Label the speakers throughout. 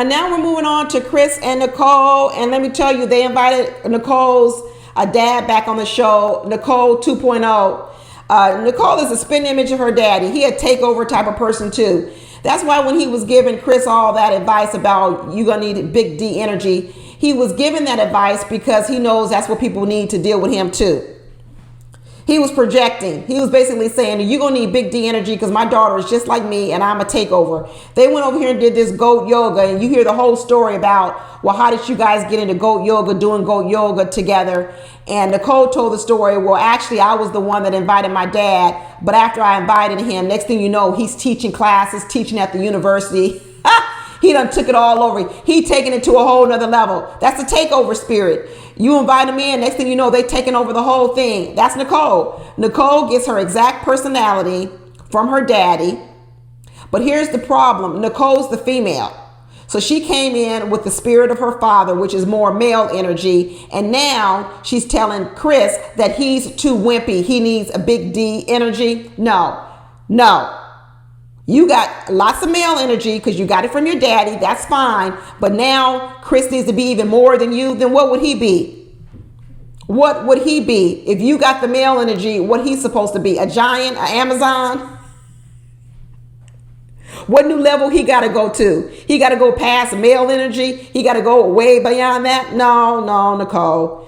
Speaker 1: now we're moving on to Chris and Nicole. And let me tell you, they invited Nicole's dad back on the show, Nicole 2.0. Nicole is a spin image of her daddy. He a takeover type of person too. That's why when he was giving Chris all that advice about you gonna need big D energy, he was giving that advice because he knows that's what people need to deal with him too. He was projecting. He was basically saying, you're going to need big D energy because my daughter is just like me and I'm a takeover. They went over here and did this goat yoga, and you hear the whole story about, well, how did you guys get into goat yoga, doing goat yoga together? And Nicole told the story, well, actually, I was the one that invited my dad. But after I invited him, next thing you know, he's teaching classes, teaching at the university. He done took it all over. He taking it to a whole nother level. That's the takeover spirit. You invite them in, next thing you know, they taking over the whole thing. That's Nicole. Nicole gets her exact personality from her daddy. But here's the problem. Nicole's the female. So she came in with the spirit of her father, which is more male energy. And now she's telling Chris that he's too wimpy. He needs a big D energy. No. You got lots of male energy because you got it from your daddy. That's fine. But now Chris needs to be even more than you. Then what would he be? What would he be? If you got the male energy, what he's supposed to be? A giant, an Amazon? What new level he got to go to? He got to go past male energy? He got to go way beyond that? No, Nicole.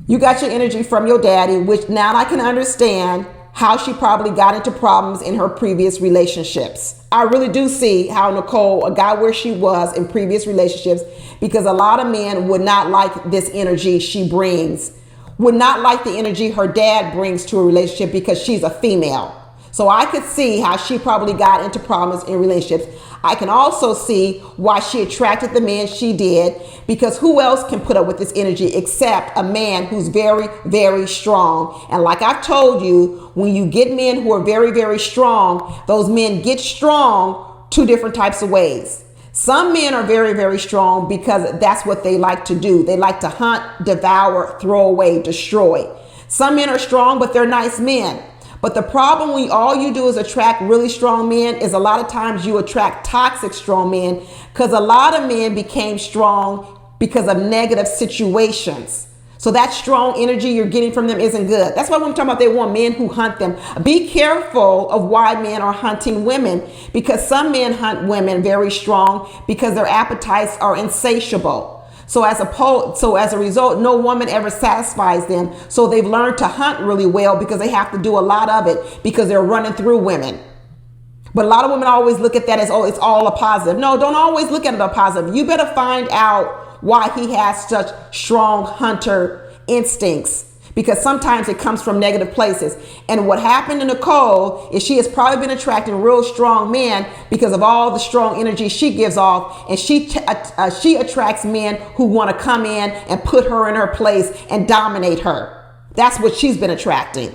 Speaker 1: You got your energy from your daddy, which now I can understand how she probably got into problems in her previous relationships. I really do see how Nicole got where she was in previous relationships because a lot of men would not like this energy she brings, would not like the energy her dad brings to a relationship because she's a female. So I could see how she probably got into problems in relationships. I can also see why she attracted the man she did, because who else can put up with this energy except a man who's very, very strong. And like I've told you, when you get men who are very, very strong, those men get strong two different types of ways. Some men are very, very strong because that's what they like to do. They like to hunt, devour, throw away, destroy. Some men are strong, but they're nice men. But the problem when all you do is attract really strong men is a lot of times you attract toxic strong men, because a lot of men became strong because of negative situations. So that strong energy you're getting from them isn't good. That's why when I'm talking about they want men who hunt them. Be careful of why men are hunting women, because some men hunt women very strong because their appetites are insatiable. So as a result, no woman ever satisfies them. So they've learned to hunt really well because they have to do a lot of it because they're running through women. But a lot of women always look at that as, oh, it's all a positive. No, don't always look at it as a positive. You better find out why he has such strong hunter instincts, because sometimes it comes from negative places. And what happened to Nicole is she has probably been attracting real strong men because of all the strong energy she gives off. And she attracts men who want to come in and put her in her place and dominate her. That's what she's been attracting.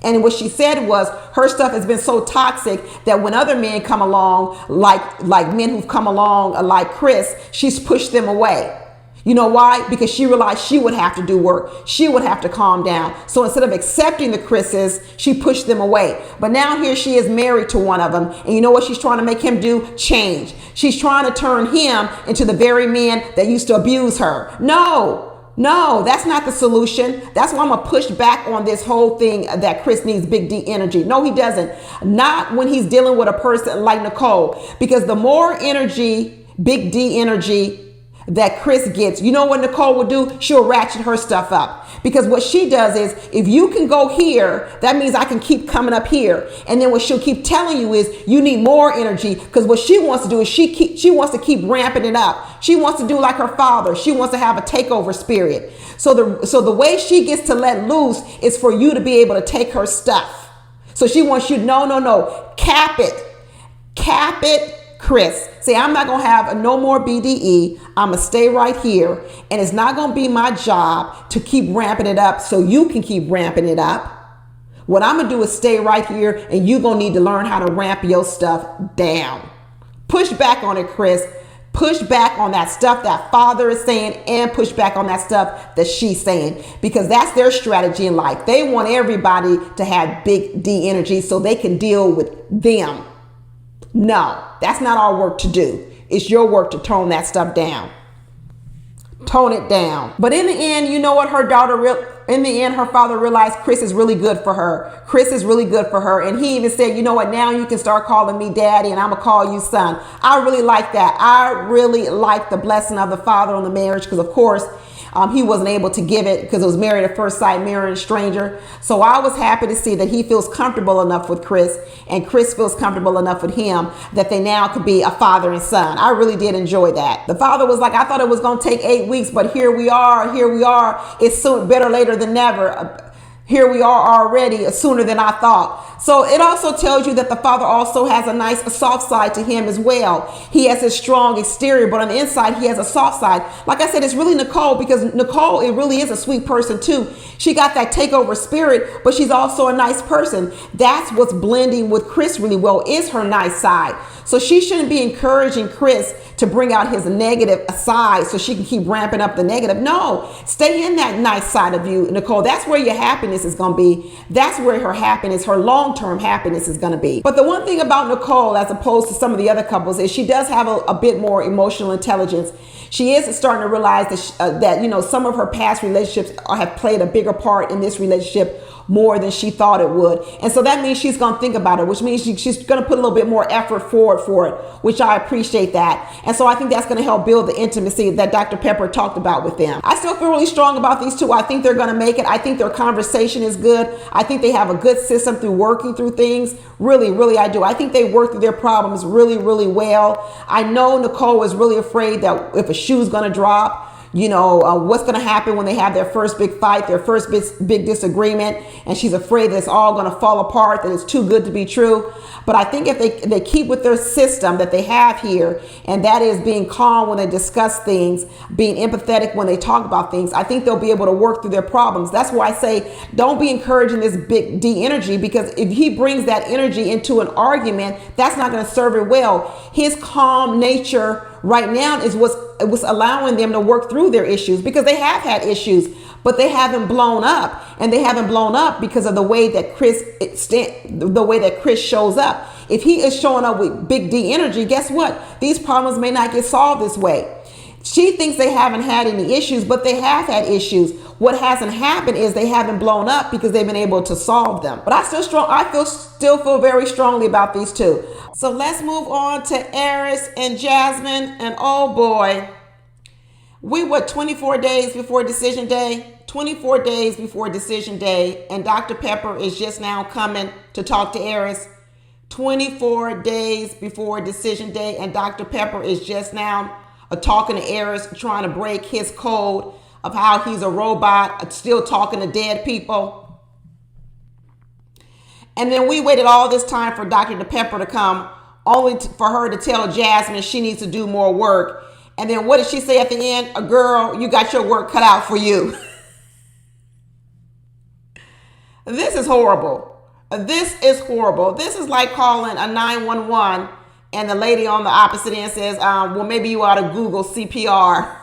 Speaker 1: And what she said was her stuff has been so toxic that when other men come along, like men who've come along like Chris, she's pushed them away. You know why? Because she realized she would have to do work. She would have to calm down. So instead of accepting the Chris's, she pushed them away. But now here she is married to one of them. And you know what she's trying to make him do? Change. She's trying to turn him into the very man that used to abuse her. No, that's not the solution. That's why I'm going to push back on this whole thing that Chris needs big D energy. No, he doesn't. Not when he's dealing with a person like Nicole. Because the more energy, big D energy, that Chris gets, you know what Nicole will do? She'll ratchet her stuff up. Because what she does is, if you can go here, that means I can keep coming up here. And then what she'll keep telling you is you need more energy, because what she wants to do is she wants to keep ramping it up. She wants to do like her father. She wants to have a takeover spirit. So the way she gets to let loose is for you to be able to take her stuff. So she wants you, no, cap it, Chris. Say, I'm not going to have no more BDE. I'm going to stay right here. And it's not going to be my job to keep ramping it up so you can keep ramping it up. What I'm going to do is stay right here, and you're going to need to learn how to ramp your stuff down. Push back on it, Chris. Push back on that stuff that father is saying, and push back on that stuff that she's saying, because that's their strategy in life. They want everybody to have big D energy so they can deal with them. No, that's not our work to do. It's your work to tone that stuff down. Tone it down. But in the end, you know what? In the end, her father realized Chris is really good for her. Chris is really good for her. And he even said, you know what? Now you can start calling me daddy and I'm going to call you son. I really like that. I really like the blessing of the father on the marriage because, of course, he wasn't able to give it because it was married at first sight, marrying a stranger. So I was happy to see that he feels comfortable enough with Chris and Chris feels comfortable enough with him that they now could be a father and son. I really did enjoy that. The father was like, I thought it was going to take 8 weeks, but here we are. It's soon, better later than never. Here we are already, sooner than I thought. So it also tells you that the father also has a soft side to him as well. He has a strong exterior, but on the inside, he has a soft side. Like I said, it's really Nicole because Nicole, it really is a sweet person too. She got that takeover spirit, but she's also a nice person. That's what's blending with Chris really well, is her nice side. So she shouldn't be encouraging Chris to bring out his negative side so she can keep ramping up the negative. No, stay in that nice side of you, Nicole. That's where your happiness is going to be. That's where her happiness, her long-term happiness is going to be. But the one thing about Nicole, as opposed to some of the other couples, is she does have a bit more emotional intelligence. She is starting to realize that some of her past relationships have played a bigger part in this relationship more than she thought it would. And so that means she's going to think about it, which means she's going to put a little bit more effort forward for it, which I appreciate that. And so I think that's going to help build the intimacy that Dr. Pepper talked about with them. I still feel really strong about these two. I think they're going to make it. I think their conversation is good. I think they have a good system through working through things. Really, really, I do. I think they work through their problems really, really well. I know Nicole is really afraid that if a shoe's going to drop, what's going to happen when they have their first big fight, their first big disagreement, and she's afraid that it's all going to fall apart, that it's too good to be true. But I think if they keep with their system that they have here, and that is being calm when they discuss things, being empathetic when they talk about things, I think they'll be able to work through their problems. That's why I say don't be encouraging this big D energy, because if he brings that energy into an argument, that's not going to serve it well. His calm nature right now is what's allowing them to work through their issues, because they have had issues, but they haven't blown up, and they haven't blown up because of the way that Chris shows up. If he is showing up with big D energy, guess what? These problems may not get solved this way. She thinks they haven't had any issues, but they have had issues. What hasn't happened is they haven't blown up because they've been able to solve them. But I still feel very strongly about these two. So let's move on to Airris and Jasmin. And oh boy, we were 24 days before decision day. 24 days before decision day, and Dr. Pepper is just now coming to talk to Airris. 24 days before decision day, and Dr. Pepper is just now talking to Airris, trying to break his code of how he's a robot, still talking to dead people. And then we waited all this time for Dr. Pepper to come, only for her to tell Jasmin she needs to do more work. And then what did she say at the end? A girl, you got your work cut out for you. This is horrible. This is horrible. This is like calling a 911 and the lady on the opposite end says, well, maybe you ought to Google CPR.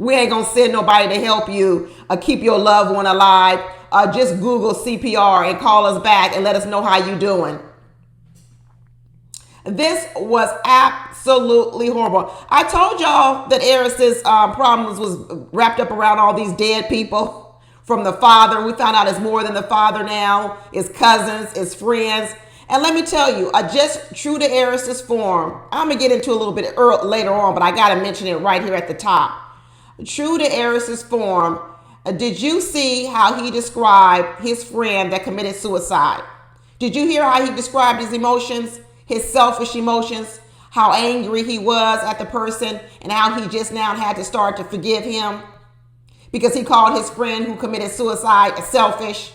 Speaker 1: We ain't going to send nobody to help you keep your loved one alive. Just Google CPR and call us back and let us know how you doing. This was absolutely horrible. I told y'all that Airris's problems was wrapped up around all these dead people. From the father, we found out it's more than the father now. It's cousins, it's friends. And let me tell you, just true to Airris's form, I'm going to get into a little bit later on, but I got to mention it right here at the top. True to Airris's form, did you see how he described his friend that committed suicide? Did you hear how he described his emotions, his selfish emotions, how angry he was at the person, and how he just now had to start to forgive him? Because he called his friend who committed suicide selfish.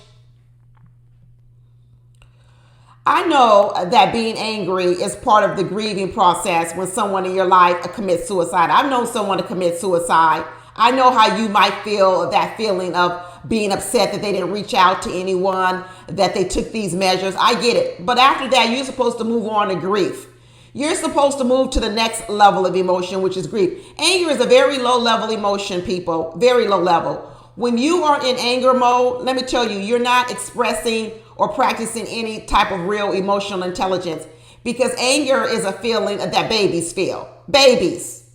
Speaker 1: I know that being angry is part of the grieving process when someone in your life commits suicide. I've known someone to commit suicide. I know how you might feel, that feeling of being upset that they didn't reach out to anyone, that they took these measures. I get it. But after that, you're supposed to move on to grief. You're supposed to move to the next level of emotion, which is grief. Anger is a very low level emotion, people. Very low level. When you are in anger mode, let me tell you, you're not expressing or practicing any type of real emotional intelligence. because anger is a feeling that babies feel. Babies.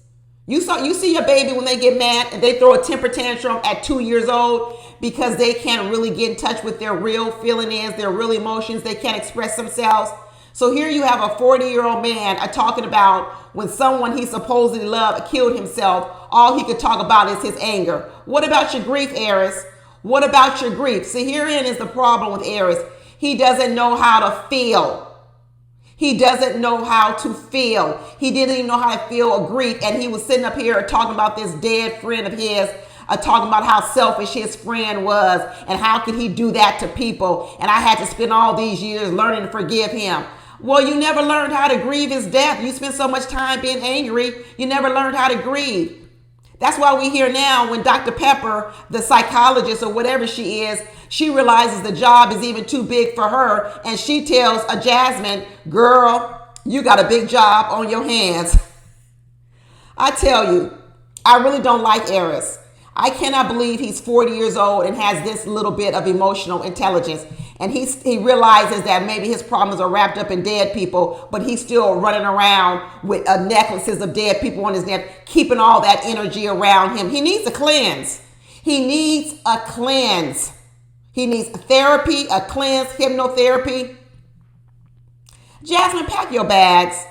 Speaker 1: You see your baby when they get mad and they throw a temper tantrum at 2 years old because they can't really get in touch with their real feeling is, their real emotions. They can't express themselves. So here you have a 40-year-old man talking about when someone he supposedly loved killed himself, all he could talk about is his anger. What about your grief, Airris? What about your grief? See, herein is the problem with Airris. He doesn't know how to feel. He doesn't know how to feel. He didn't even know how to feel a grief. And he was sitting up here talking about this dead friend of his, talking about how selfish his friend was and how could he do that to people. And I had to spend all these years learning to forgive him. Well, you never learned how to grieve his death. You spent so much time being angry. You never learned how to grieve. That's why we hear now when Dr. Pepper, the psychologist or whatever she is, she realizes the job is even too big for her. And she tells Jasmin, girl, you got a big job on your hands. I tell you, I really don't like Airris. I cannot believe he's 40 years old and has this little bit of emotional intelligence. And he realizes that maybe his problems are wrapped up in dead people, but he's still running around with necklaces of dead people on his neck, keeping all that energy around him. He needs a cleanse. He needs a cleanse. He needs therapy, a cleanse, hypnotherapy. Jasmin, pack your bags.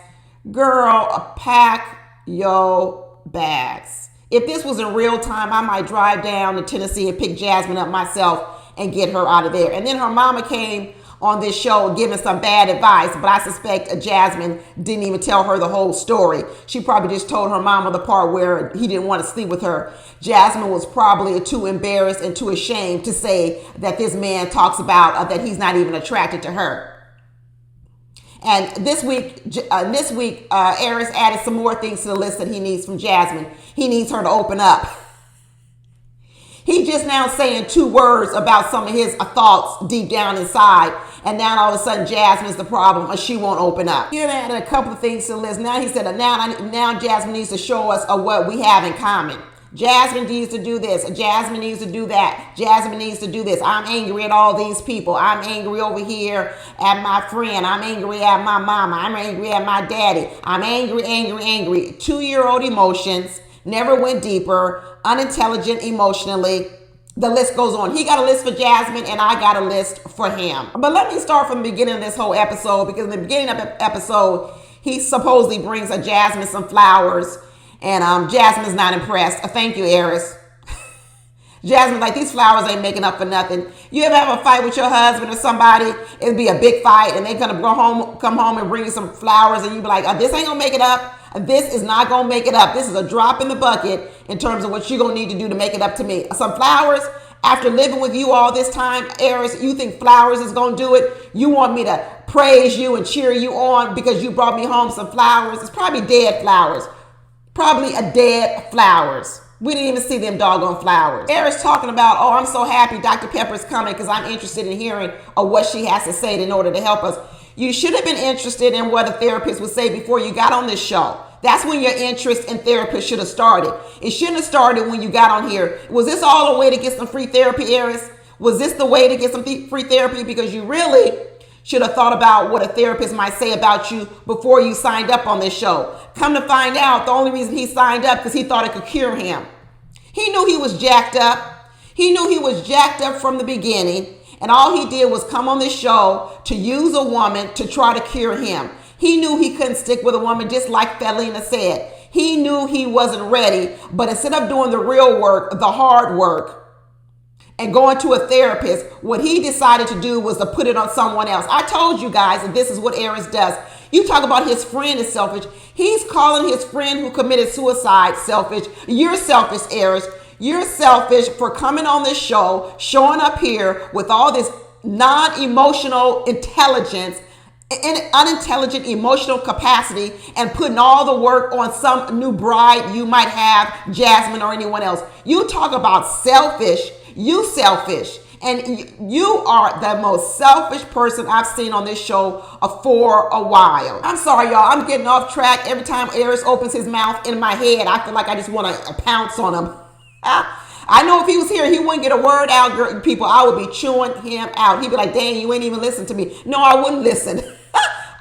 Speaker 1: Girl, pack your bags. If this was in real time, I might drive down to Tennessee and pick Jasmin up myself and get her out of there. And then her mama came on this show giving some bad advice, but I suspect Jasmin didn't even tell her the whole story. She probably just told her mama the part where he didn't want to sleep with her. Jasmin was probably too embarrassed and too ashamed to say that this man talks about that he's not even attracted to her. And this week, Airris added some more things to the list that he needs from Jasmin. He needs her to open up. He's just now saying 2 words about some of his thoughts deep down inside. And now all of a sudden, Jasmin's the problem, or she won't open up. He added a couple of things to the list. Now he said, now Jasmin needs to show us what we have in common. Jasmin needs to do this. Jasmin needs to do that. Jasmin needs to do this. I'm angry at all these people. I'm angry over here at my friend. I'm angry at my mama. I'm angry at my daddy. I'm angry, angry, angry. 2-year-old emotions. Never went deeper, unintelligent emotionally. The list goes on. He got a list for Jasmin and I got a list for him. But let me start from the beginning of this whole episode, because in the beginning of the episode, he supposedly brings Jasmin some flowers and Jasmin's not impressed. Thank you, Airris. Jasmin's like, these flowers ain't making up for nothing. You ever have a fight with your husband or somebody? It'd be a big fight and they gonna come home and bring you some flowers and you be like, this ain't gonna make it up. This is not going to make it up. This is a drop in the bucket in terms of what you're going to need to do to make it up to me. Some flowers, after living with you all this time, Airris, you think flowers is going to do it? You want me to praise you and cheer you on because you brought me home some flowers? It's probably dead flowers. Probably a dead flowers. We didn't even see them doggone flowers. Airris talking about, oh, I'm so happy Dr. Pepper's coming because I'm interested in hearing what she has to say in order to help us. You should have been interested in what a therapist would say before you got on this show. That's when your interest in therapist should have started. It shouldn't have started when you got on here. Was this all a way to get some free therapy, Airris? Was this the way to get some free therapy? Because you really should have thought about what a therapist might say about you before you signed up on this show. Come to find out, the only reason he signed up because he thought it could cure him. He knew he was jacked up. He knew he was jacked up from the beginning. And all he did was come on this show to use a woman to try to cure him. He knew he couldn't stick with a woman, just like Felina said. He knew he wasn't ready, but instead of doing the real work, the hard work, and going to a therapist, what he decided to do was to put it on someone else. I told you guys that this is what Airris does. You talk about his friend is selfish. He's calling his friend who committed suicide selfish. You're selfish, Airris. You're selfish for coming on this show, showing up here with all this non-emotional intelligence, unintelligent emotional capacity, and putting all the work on some new bride you might have, Jasmin or anyone else. You talk about selfish. You selfish. And you are the most selfish person I've seen on this show for a while. I'm sorry, y'all. I'm getting off track. Every time Airris opens his mouth in my head, I feel like I just want to pounce on him. I know if he was here, he wouldn't get a word out, people. I would be chewing him out. He'd be like, dang, you ain't even listen to me. No, I wouldn't listen.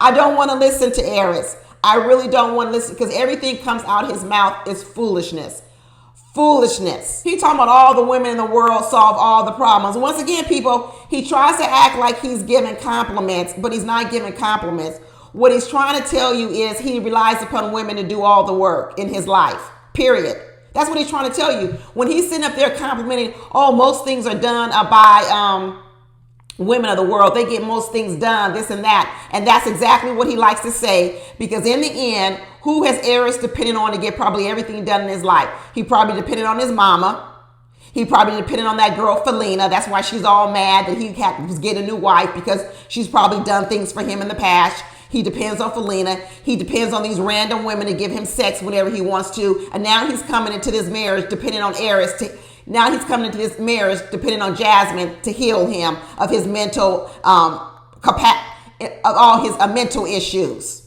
Speaker 1: I don't want to listen to Airris. I really don't want to listen because everything comes out his mouth is foolishness. Foolishness. He talking about all the women in the world solve all the problems. Once again, people, he tries to act like he's giving compliments, but he's not giving compliments. What he's trying to tell you is he relies upon women to do all the work in his life, period. That's what he's trying to tell you. When he's sitting up there complimenting, oh, most things are done by women of the world. They get most things done, this and that. And that's exactly what he likes to say, because in the end, who has Airris depended on to get probably everything done in his life? He probably depended on his mama. He probably depended on that girl, Felina. That's why she's all mad that he was getting a new wife, because she's probably done things for him in the past. He depends on Felina. He depends on these random women to give him sex whenever he wants to. And now he's coming into this marriage depending on Airris. Now he's coming into this marriage depending on Jasmin to heal him of his mental, of all his mental issues.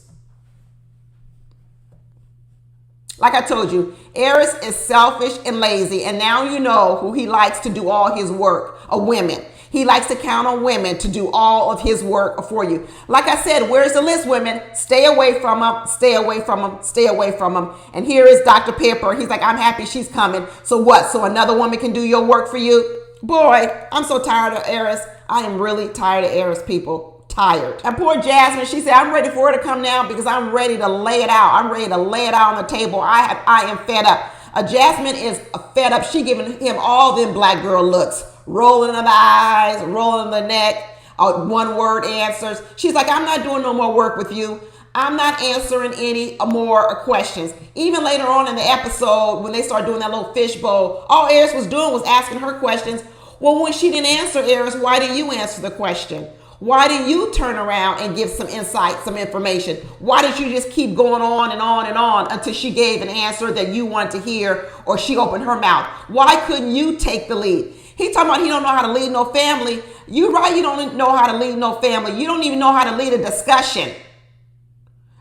Speaker 1: Like I told you, Airris is selfish and lazy, and now you know who he likes to do all his work, women. He likes to count on women to do all of his work for you. Like I said, where's the list, women? Stay away from him, stay away from him, stay away from him. And here is Dr. Pepper. He's like, I'm happy she's coming. So what? So another woman can do your work for you? Boy, I'm so tired of Airris. I am really tired of Airris, people. Tired. And poor Jasmin, she said, I'm ready for her to come down because I'm ready to lay it out. I'm ready to lay it out on the table. I am fed up. Jasmin is fed up. She giving him all them black girl looks. Rolling of the eyes, rolling the neck, one word answers. She's like, I'm not doing no more work with you. I'm not answering any more questions. Even later on in the episode, when they start doing that little fishbowl, all Airris was doing was asking her questions. Well, when she didn't answer Airris, why didn't you answer the question? Why didn't you turn around and give some insight, some information? Why did you just keep going on and on and on until she gave an answer that you wanted to hear, or she opened her mouth? Why couldn't you take the lead? He talking about he don't know how to lead no family. You right, you don't know how to lead no family. You don't even know how to lead a discussion.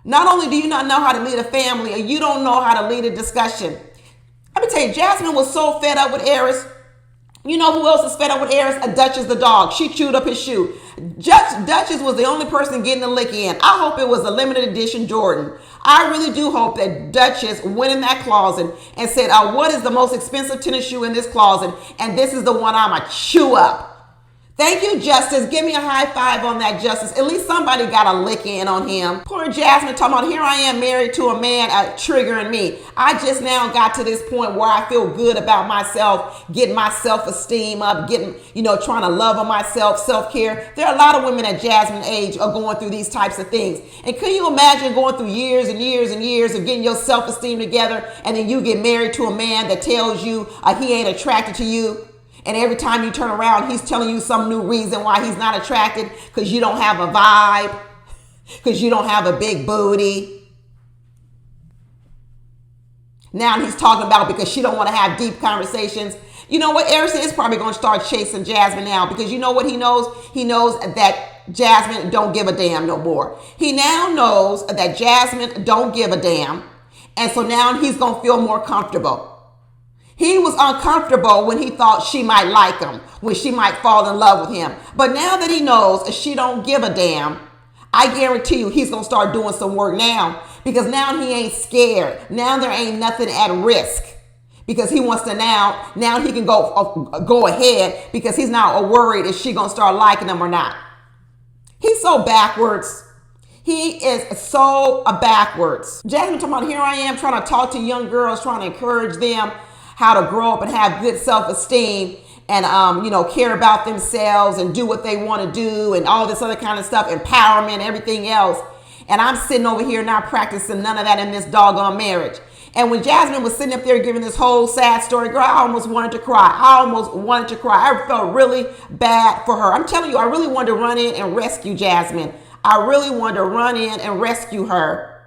Speaker 1: Not only do you not know how to lead a family, you don't know how to lead a discussion. Let me tell you, Jasmin was so fed up with Airris. You know who else is fed up with Airris? A Duchess the dog. She chewed up his shoe. Duchess was the only person getting a lick in. I hope it was a limited edition Jordan. I really do hope that Duchess went in that closet and said, what is the most expensive tennis shoe in this closet? And this is the one I'm going to chew up. Thank you, Justice. Give me a high five on that, Justice. At least somebody got a lick in on him. Poor Jasmin talking about, here I am married to a man triggering me. I just now got to this point where I feel good about myself, getting my self-esteem up, trying to love on myself, self-care. There are a lot of women at Jasmin's age are going through these types of things. And can you imagine going through years and years and years of getting your self-esteem together, and then you get married to a man that tells you he ain't attracted to you? And every time you turn around, he's telling you some new reason why he's not attracted, because you don't have a vibe, because you don't have a big booty. Now he's talking about because she don't want to have deep conversations. You know what? Airris is probably going to start chasing Jasmin now, because you know what he knows? He knows that Jasmin don't give a damn no more. He now knows that Jasmin don't give a damn. And so now he's going to feel more comfortable. He was uncomfortable when he thought she might like him, when she might fall in love with him. But now that he knows she don't give a damn, I guarantee you he's going to start doing some work now, because now he ain't scared. Now there ain't nothing at risk, because he wants to now he can go ahead, because he's not worried if she going to start liking him or not. He's so backwards. He is so backwards. Jasmin talking about, here I am trying to talk to young girls, trying to encourage them how to grow up and have good self-esteem and, care about themselves and do what they want to do and all this other kind of stuff, empowerment, everything else. And I'm sitting over here not practicing none of that in this doggone marriage. And when Jasmin was sitting up there giving this whole sad story, girl, I almost wanted to cry. I felt really bad for her. I'm telling you, I really wanted to run in and rescue Jasmin. I really wanted to run in and rescue her.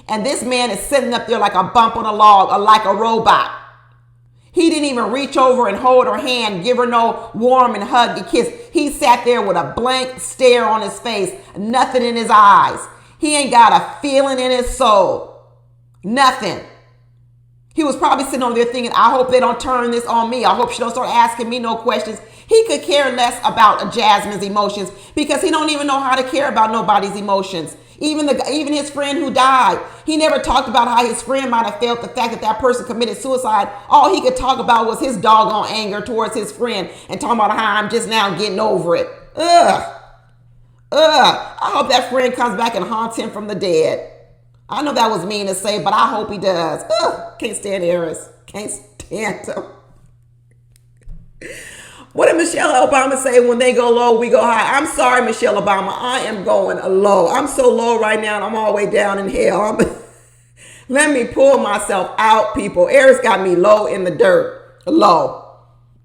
Speaker 1: And this man is sitting up there like a bump on a log, or like a robot. He didn't even reach over and hold her hand, give her no warm and hug and kiss. He sat there with a blank stare on his face, nothing in his eyes. He ain't got a feeling in his soul. Nothing. He was probably sitting over there thinking, I hope they don't turn this on me. I hope she don't start asking me no questions. He could care less about Jasmin's emotions, because he don't even know how to care about nobody's emotions. Even his friend who died, he never talked about how his friend might have felt the fact that that person committed suicide. All he could talk about was his doggone anger towards his friend and talking about how I'm just now getting over it. Ugh. I hope that friend comes back and haunts him from the dead. I know that was mean to say, but I hope he does. Ugh. Can't stand Airris. Can't stand him. What did Michelle Obama say? When they go low, we go high. I'm sorry, Michelle Obama. I am going low. I'm so low right now, and I'm all the way down in hell. Let me pull myself out, people. Airris got me low in the dirt. Low.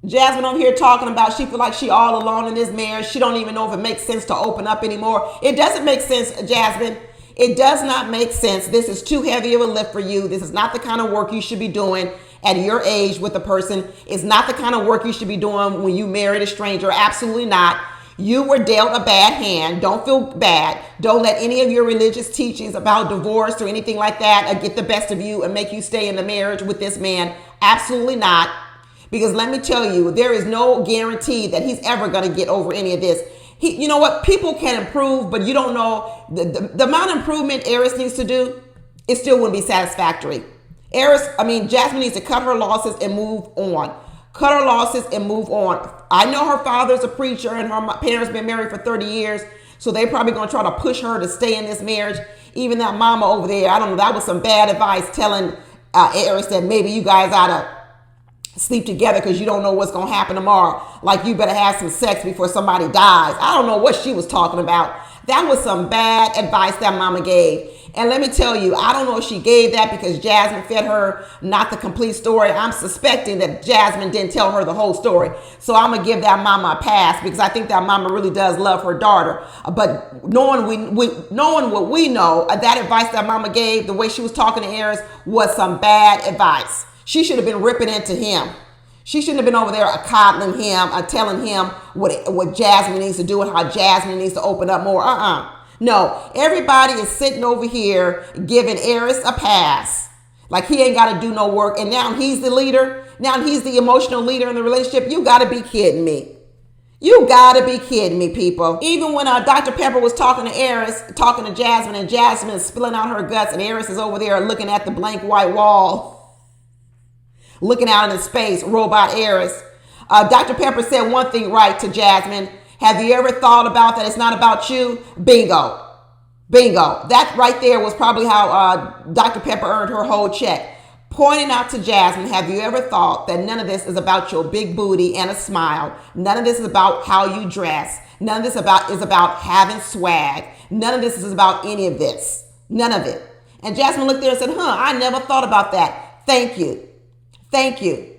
Speaker 1: Jasmin over here talking about she feel like she all alone in this marriage. She don't even know if it makes sense to open up anymore. It doesn't make sense, Jasmin. It does not make sense. This is too heavy of a lift for you. This is not the kind of work you should be doing at your age with a person. It's not the kind of work you should be doing when you married a stranger. Absolutely not. You were dealt a bad hand. Don't feel bad. Don't let any of your religious teachings about divorce or anything like that get the best of you and make you stay in the marriage with this man. Absolutely not. Because let me tell you, there is no guarantee that he's ever going to get over any of this. You know what? People can improve, but you don't know the amount of improvement Airris needs to do. It still wouldn't be satisfactory. Jasmin needs to cut her losses and move on. Cut her losses and move on. I know her father's a preacher and her parents been married for 30 years. So they probably going to try to push her to stay in this marriage. Even that mama over there, I don't know, that was some bad advice telling Airris that maybe you guys ought to sleep together because you don't know what's going to happen tomorrow. Like you better have some sex before somebody dies. I don't know what she was talking about. That was some bad advice that mama gave. And let me tell you, I don't know if she gave that because Jasmin fed her not the complete story. I'm suspecting that Jasmin didn't tell her the whole story. So I'm going to give that mama a pass because I think that mama really does love her daughter. But knowing what we know, that advice that mama gave, the way she was talking to Airris was some bad advice. She should have been ripping into him. She shouldn't have been over there coddling him, telling him what Jasmin needs to do and how Jasmin needs to open up more. No, everybody is sitting over here giving Airris a pass. Like he ain't got to do no work. And now he's the leader. Now he's the emotional leader in the relationship. You got to be kidding me. You got to be kidding me, people. Even when Dr. Pepper was talking to Airris, talking to Jasmin, and Jasmin is spilling out her guts, and Airris is over there looking at the blank white wall. Looking out into space, robot Airris. Dr. Pepper said one thing right to Jasmin. Have you ever thought about that it's not about you? Bingo. Bingo. That right there was probably how Dr. Pepper earned her whole check. Pointing out to Jasmin, have you ever thought that none of this is about your big booty and a smile? None of this is about how you dress. None of this is about having swag. None of this is about any of this. None of it. And Jasmin looked there and said, I never thought about that. Thank you. Thank you.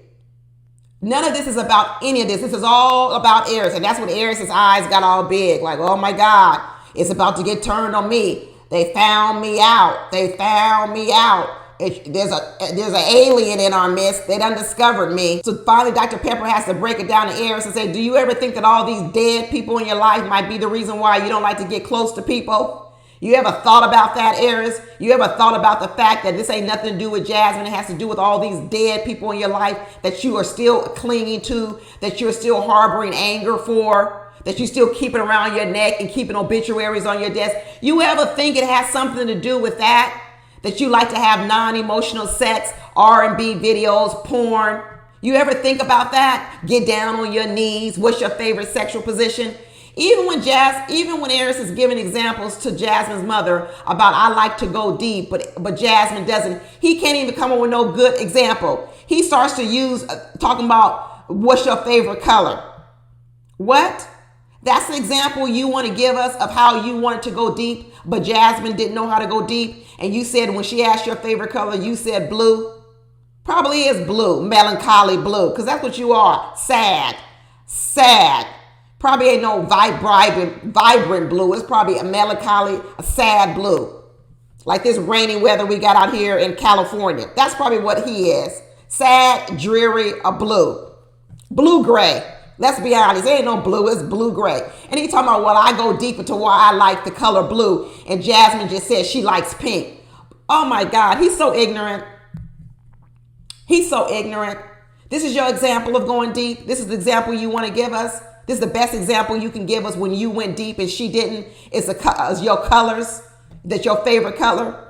Speaker 1: None of this is about any of this. This is all about Airris. And that's when Airris' eyes got all big. Like, oh my God, it's about to get turned on me. They found me out. They found me out. There's an alien in our midst. They done discovered me. So finally, Dr. Pepper has to break it down to Airris and say, do you ever think that all these dead people in your life might be the reason why you don't like to get close to people? You ever thought about that, Airris? You ever thought about the fact that this ain't nothing to do with Jasmin? It has to do with all these dead people in your life that you are still clinging to, that you're still harboring anger for, that you still keeping around your neck and keeping obituaries on your desk. You ever think it has something to do with that? That you like to have non-emotional sex, R&B videos, porn? You ever think about that? Get down on your knees. What's your favorite sexual position? Even when Airris is giving examples to Jasmin's mother about I like to go deep, but Jasmin doesn't, he can't even come up with no good example. He starts to use talking about what's your favorite color. What? That's the example you want to give us of how you wanted to go deep, but Jasmin didn't know how to go deep. And you said when she asked your favorite color, you said blue. Probably is blue, melancholy blue, because that's what you are. Sad. Probably ain't no vibrant blue. It's probably a melancholy, a sad blue. Like this rainy weather we got out here in California. That's probably what he is. Sad, dreary, a blue. Blue-gray. Let's be honest. There ain't no blue. It's blue-gray. And he talking about, well, I go deep into why I like the color blue. And Jasmin just said she likes pink. Oh, my God. He's so ignorant. He's so ignorant. This is your example of going deep. This is the example you want to give us. This is the best example you can give us when you went deep and she didn't. It's your colors. That's your favorite color?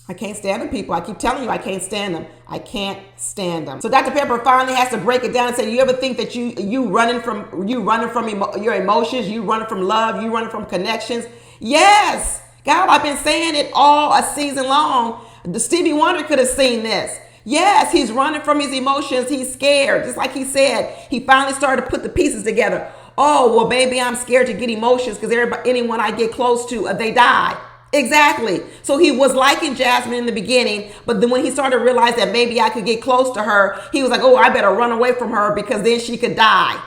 Speaker 1: I can't stand them people. I keep telling you, I can't stand them. I can't stand them. So Dr. Pepper finally has to break it down and say, you ever think that you running from your emotions, you running from love, you running from connections? Yes. God, I've been saying it all a season long. Stevie Wonder could have seen this. Yes, he's running from his emotions. He's scared. Just like he said, he finally started to put the pieces together. Oh, well, baby, I'm scared to get emotions because anyone I get close to, they die. Exactly. So he was liking Jasmin in the beginning, but then when he started to realize that maybe I could get close to her, he was like, oh, I better run away from her because then she could die.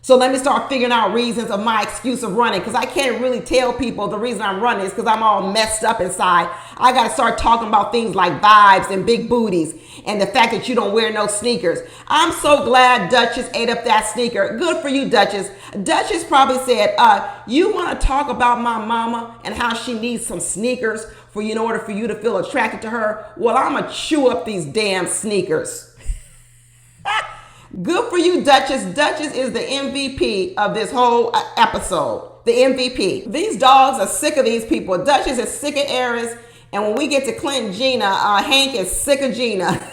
Speaker 1: So let me start figuring out reasons of my excuse of running, because I can't really tell people the reason I'm running is because I'm all messed up inside. I got to start talking about things like vibes and big booties and the fact that you don't wear no sneakers. I'm so glad Duchess ate up that sneaker. Good for you, Duchess. Duchess probably said, you want to talk about my mama and how she needs some sneakers in order for you to feel attracted to her? Well, I'm going to chew up these damn sneakers. Good for you, Duchess. Duchess is the MVP of this whole episode. The MVP. These dogs are sick of these people. Duchess is sick of Airris. And when we get to Clint and Gina, Hank is sick of Gina.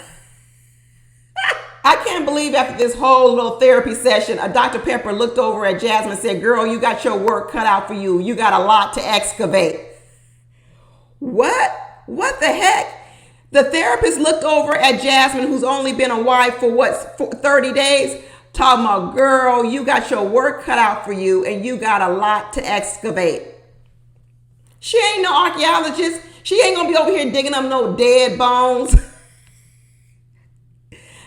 Speaker 1: I can't believe after this whole little therapy session, Dr. Pepper looked over at Jasmin and said, girl, you got your work cut out for you. You got a lot to excavate. What? What the heck? The therapist looked over at Jasmin, who's only been a wife for 30 days, talking about, girl, you got your work cut out for you and you got a lot to excavate. She ain't no archaeologist. She ain't gonna be over here digging up no dead bones.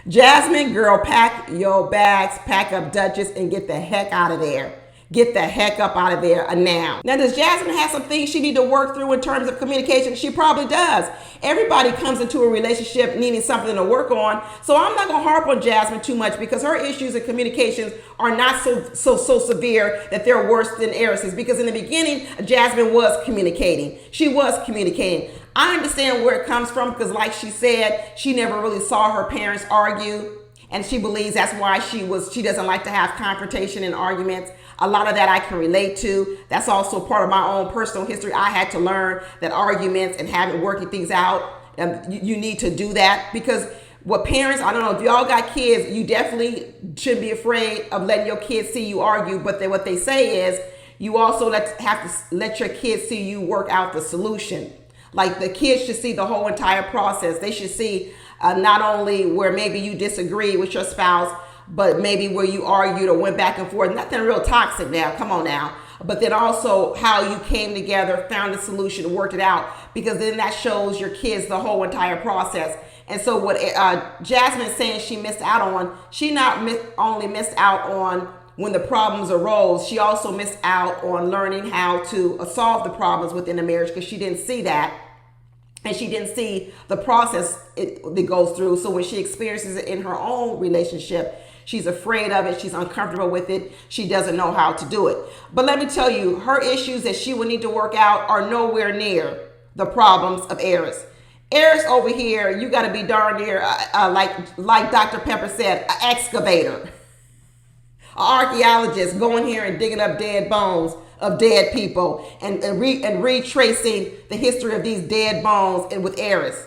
Speaker 1: Jasmin, girl, pack your bags, pack up Duchess, and get the heck out of there. Get the heck up out of there now. Now, does Jasmin have some things she need to work through in terms of communication? She probably does. Everybody comes into a relationship needing something to work on. So I'm not going to harp on Jasmin too much because her issues in communications are not so severe that they're worse than Airris's. Because in the beginning, Jasmin was communicating. She was communicating. I understand where it comes from because, like she said, she never really saw her parents argue. And she believes that's why she doesn't like to have confrontation and arguments. A lot of that I can relate to. That's also part of my own personal history. I had to learn that arguments and working things out, you need to do that because what parents, I don't know if y'all got kids, you definitely shouldn't be afraid of letting your kids see you argue. But what they say is you also have to let your kids see you work out the solution. Like the kids should see the whole entire process. They should see not only where maybe you disagree with your spouse, but maybe where you argued or went back and forth. Nothing real toxic now. Come on now. But then also how you came together, found a solution, worked it out. Because then that shows your kids the whole entire process. And so what Jasmin is saying she missed out on, she not only missed out on when the problems arose, she also missed out on learning how to solve the problems within the marriage because she didn't see that. And she didn't see the process that goes through. So when she experiences it in her own relationship, she's afraid of it. She's uncomfortable with it. She doesn't know how to do it. But let me tell you, her issues that she would need to work out are nowhere near the problems of Airris. Airris over here, you got to be darn near, like Dr. Pepper said, an excavator. An archaeologist going here and digging up dead bones of dead people and retracing the history of these dead bones and with Airris.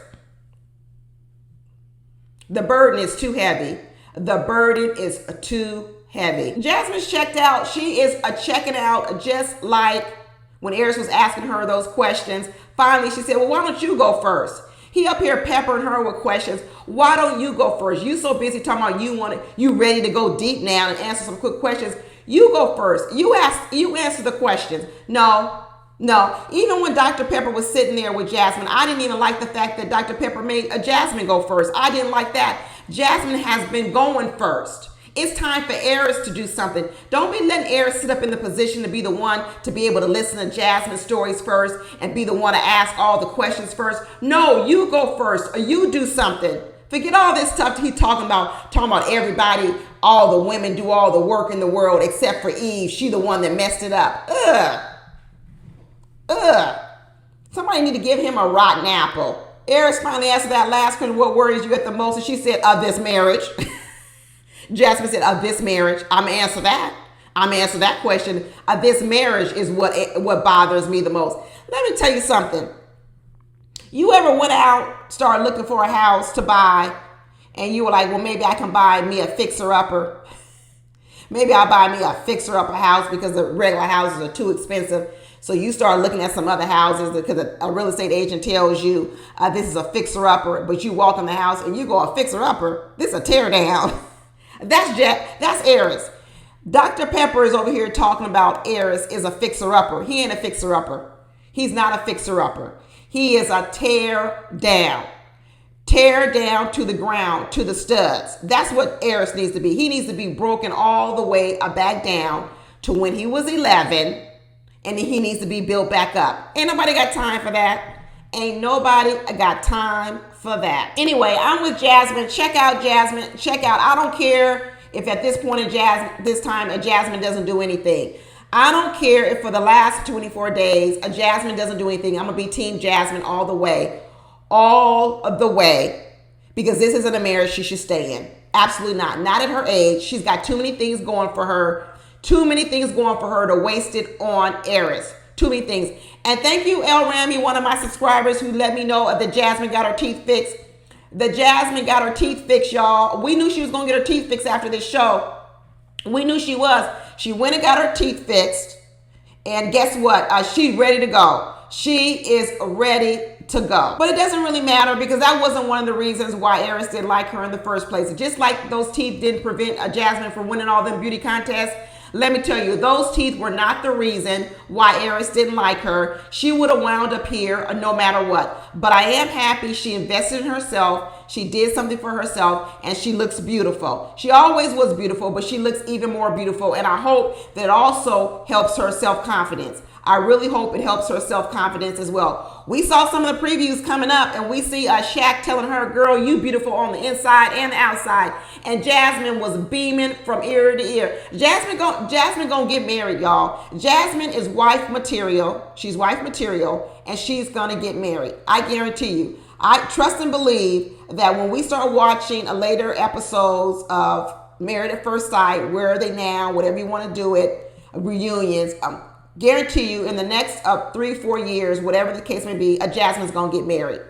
Speaker 1: The burden is too heavy. The burden is too heavy. Jasmin's checked out. She is checking out just like when Airris was asking her those questions. Finally, she said, well, why don't you go first? He up here peppering her with questions. Why don't you go first? You so busy talking about you ready to go deep now and answer some quick questions. You go first. You answer the questions. No. Even when Dr. Pepper was sitting there with Jasmin, I didn't even like the fact that Dr. Pepper made Jasmin go first. I didn't like that. Jasmin has been going first. It's time for Airris to do something. Don't be letting Airris sit up in the position to be the one to be able to listen to Jasmin's stories first and be the one to ask all the questions first. No, you go first or you do something. Forget all this stuff he's talking about everybody, all the women do all the work in the world except for Eve. She the one that messed it up. Somebody need to give him a rotten apple. Airris finally answered that last question, what worries you at the most? And she said, of this marriage. Jasmin said, of this marriage. I'm going to answer that. I'm answering that question. This marriage is what bothers me the most. Let me tell you something. You ever went out, started looking for a house to buy, and you were like, well, maybe I can buy me a fixer-upper. Maybe I'll buy me a fixer-upper house because the regular houses are too expensive. So you start looking at some other houses because a real estate agent tells you this is a fixer-upper, but you walk in the house and you go, a fixer-upper? This is a tear-down. That's Airris. Dr. Pepper is over here talking about Airris is a fixer-upper. He ain't a fixer-upper. He's not a fixer-upper. He is a tear-down. Tear down to the ground, to the studs. That's what Airris needs to be. He needs to be broken all the way back down to when he was 11, and he needs to be built back up. Ain't nobody got time for that. Ain't nobody got time for that. Anyway, I'm with Jasmin. Check out Jasmin. Check out. I don't care if at this point in Jasmin doesn't do anything. I don't care if for the last 24 days Jasmin doesn't do anything. I'm gonna be team Jasmin all the way. All of the way, because this isn't a marriage she should stay in. Absolutely not. Not at her age. She's got too many things going for her. Too many things going for her to waste it on Airris. Too many things. And thank you, El Rami, one of my subscribers who let me know that Jasmin got her teeth fixed. The Jasmin got her teeth fixed, y'all. We knew she was going to get her teeth fixed after this show. We knew she was. She went and got her teeth fixed. And guess what? She's ready to go. She is ready to go. But it doesn't really matter because that wasn't one of the reasons why Airris didn't like her in the first place. Just like those teeth didn't prevent Jasmin from winning all them beauty contests. Let me tell you, those teeth were not the reason why Airris didn't like her. She would have wound up here no matter what. But I am happy she invested in herself. She did something for herself and she looks beautiful. She always was beautiful, but she looks even more beautiful. And I hope that also helps her self-confidence. I really hope it helps her self-confidence as well. We saw some of the previews coming up and we see Shaq telling her, girl, you beautiful on the inside and the outside. And Jasmin was beaming from ear to ear. Jasmin gonna get married, y'all. Jasmin is wife material. She's wife material and she's gonna get married. I guarantee you. I trust and believe that when we start watching later episodes of Married at First Sight, Where Are They Now, whatever you want to do it, reunions, guarantee you in the next 3-4 years, whatever the case may be, Jasmin's gonna get married.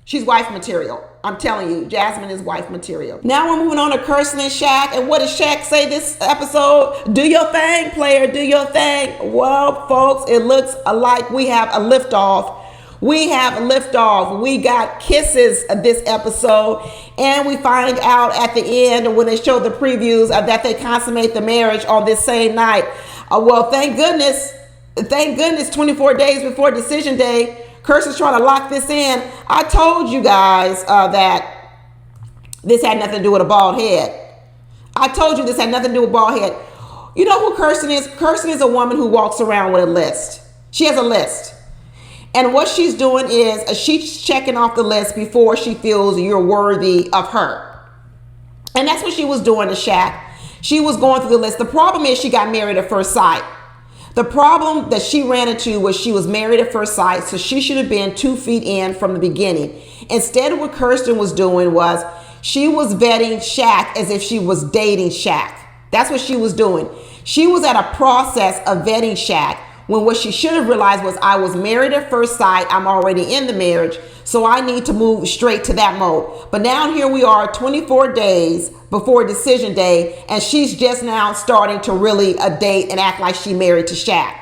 Speaker 1: She's wife material. I'm telling you, Jasmin is wife material. Now we're moving on to Kirstin and Shaq. And what does Shaq say this episode? Do your thing, player, do your thing. Well, folks, it looks like we have a liftoff. We have a liftoff. We got kisses this episode. And we find out at the end when they show the previews that they consummate the marriage on this same night. Well, thank goodness, 24 days before decision day, Kirstin's trying to lock this in. I told you guys that this had nothing to do with a bald head. I told you this had nothing to do with a bald head. You know who Kirstin is? Kirstin is a woman who walks around with a list. She has a list. And what she's doing is she's checking off the list before she feels you're worthy of her. And that's what she was doing to Shaq. She was going through the list. The problem is she got married at first sight. The problem that she ran into was she was married at first sight, so she should have been 2 feet in from the beginning. Instead, what Kirstin was doing was she was vetting Shaq as if she was dating Shaq. That's what she was doing. She was at a process of vetting Shaq when what she should have realized was I was married at first sight. I'm already in the marriage, so I need to move straight to that mode. But now here we are 24 days before decision day, and she's just now starting to really date and act like she married to Shaq.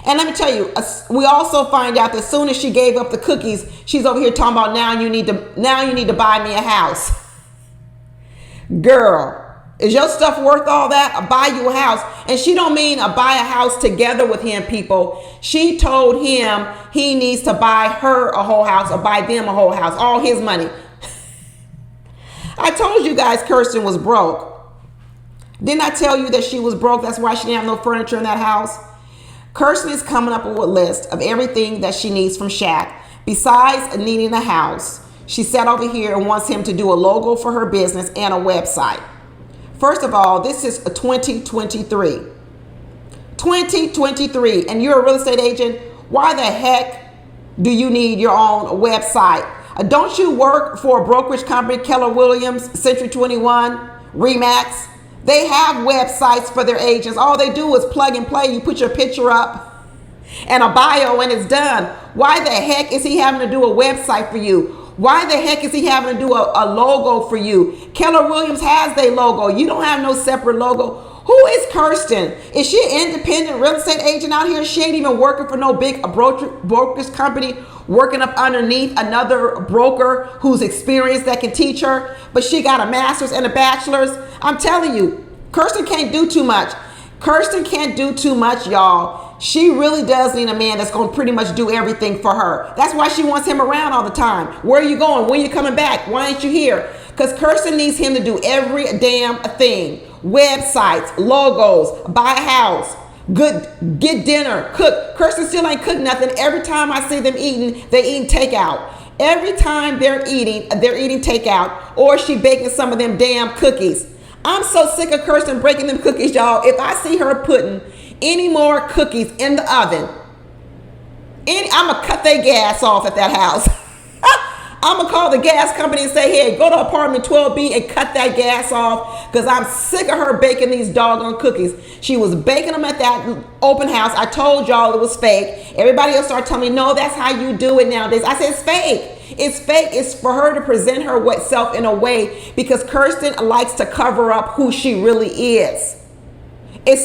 Speaker 1: And let me tell you, we also find out that as soon as she gave up the cookies, she's over here talking about now you need to buy me a house. Girl, is your stuff worth all that? I'll buy you a house. And she don't mean buy a house together with him, people. She told him he needs to buy her a whole house or buy them a whole house, all his money. I told you guys Kirstin was broke. Didn't I tell you that she was broke? That's why she didn't have no furniture in that house. Kirstin is coming up with a list of everything that she needs from Shaq. Besides needing a house, she sat over here and wants him to do a logo for her business and a website. First of all, this is a 2023. 2023, and you're a real estate agent. Why the heck do you need your own website? Don't you work for a brokerage company, Keller Williams, Century 21, Remax? They have websites for their agents. All they do is plug and play. You put your picture up and a bio and it's done. Why the heck is he having to do a website for you? Why the heck is he having to do a logo for you? Keller Williams has their logo. You don't have no separate logo. Who is Kirstin? Is she an independent real estate agent out here? She ain't even working for no big brokerage company, working up underneath another broker who's experienced that can teach her, but she got a master's and a bachelor's. I'm telling you, Kirstin can't do too much. Kirstin can't do too much, y'all. She really does need a man that's going to pretty much do everything for her. That's why she wants him around all the time. Where are you going? When are you coming back? Why ain't you here? Because Kirstin needs him to do every damn thing. Websites, logos, buy a house, get dinner, cook. Kirstin still ain't cooked nothing. Every time I see them eating, they eating takeout. Every time they're eating takeout, or she baking some of them damn cookies. I'm so sick of Kirstin breaking them cookies, y'all. If I see her putting any more cookies in the oven, I'm going to cut their gas off at that house. I'm going to call the gas company and say, hey, go to apartment 12B and cut that gas off, because I'm sick of her baking these doggone cookies. She was baking them at that open house. I told y'all it was fake. Everybody else started telling me, no, that's how you do it nowadays. I said, it's fake. It's fake. It's for her to present her self in a way, because Kirstin likes to cover up who she really is.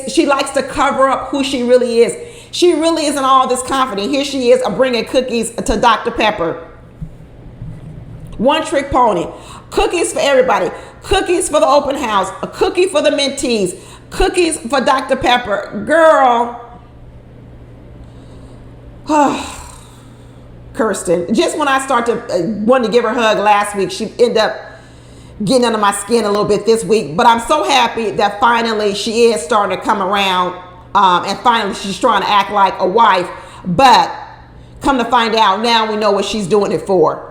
Speaker 1: She likes to cover up who she really is. She really isn't all this confident. Here she is bringing cookies to Dr. Pepper. One trick pony. Cookies for everybody. Cookies for the open house. A cookie for the mentees. Cookies for Dr. Pepper. Girl. Kirstin. Just when I start to want to give her a hug last week, she ended up getting under my skin a little bit this week. But I'm so happy that finally she is starting to come around. And finally she's trying to act like a wife. But come to find out, now we know what she's doing it for.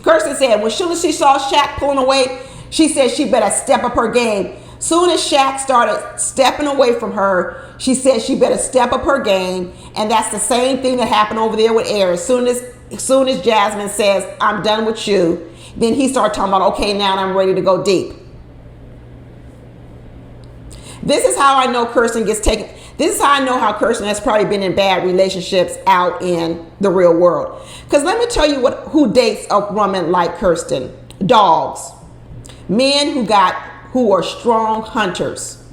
Speaker 1: Kirstin said when she saw Shaq pulling away, she said she better step up her game. Soon as Shaq started stepping away from her, she said she better step up her game. And that's the same thing that happened over there with Airris. As soon as Jasmin says, I'm done with you, then he started talking about, okay, now I'm ready to go deep. This is how I know Kirstin gets taken. This is how I know how Kirstin has probably been in bad relationships out in the real world. Because let me tell you who dates a woman like Kirstin. Dogs. Men who are strong hunters.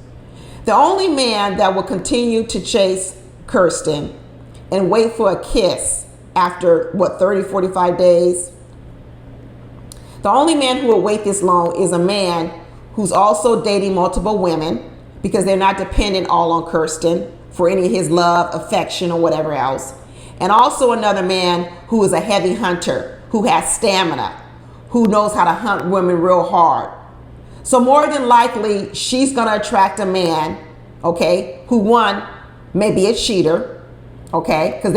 Speaker 1: The only man that will continue to chase Kirstin and wait for a kiss after 30, 45 days. The only man who will wait this long is a man who's also dating multiple women, because they're not dependent all on Kirstin for any of his love, affection, or whatever else. And also another man who is a heavy hunter, who has stamina, who knows how to hunt women real hard. So more than likely, she's going to attract a man, okay, who one, may be a cheater, okay, because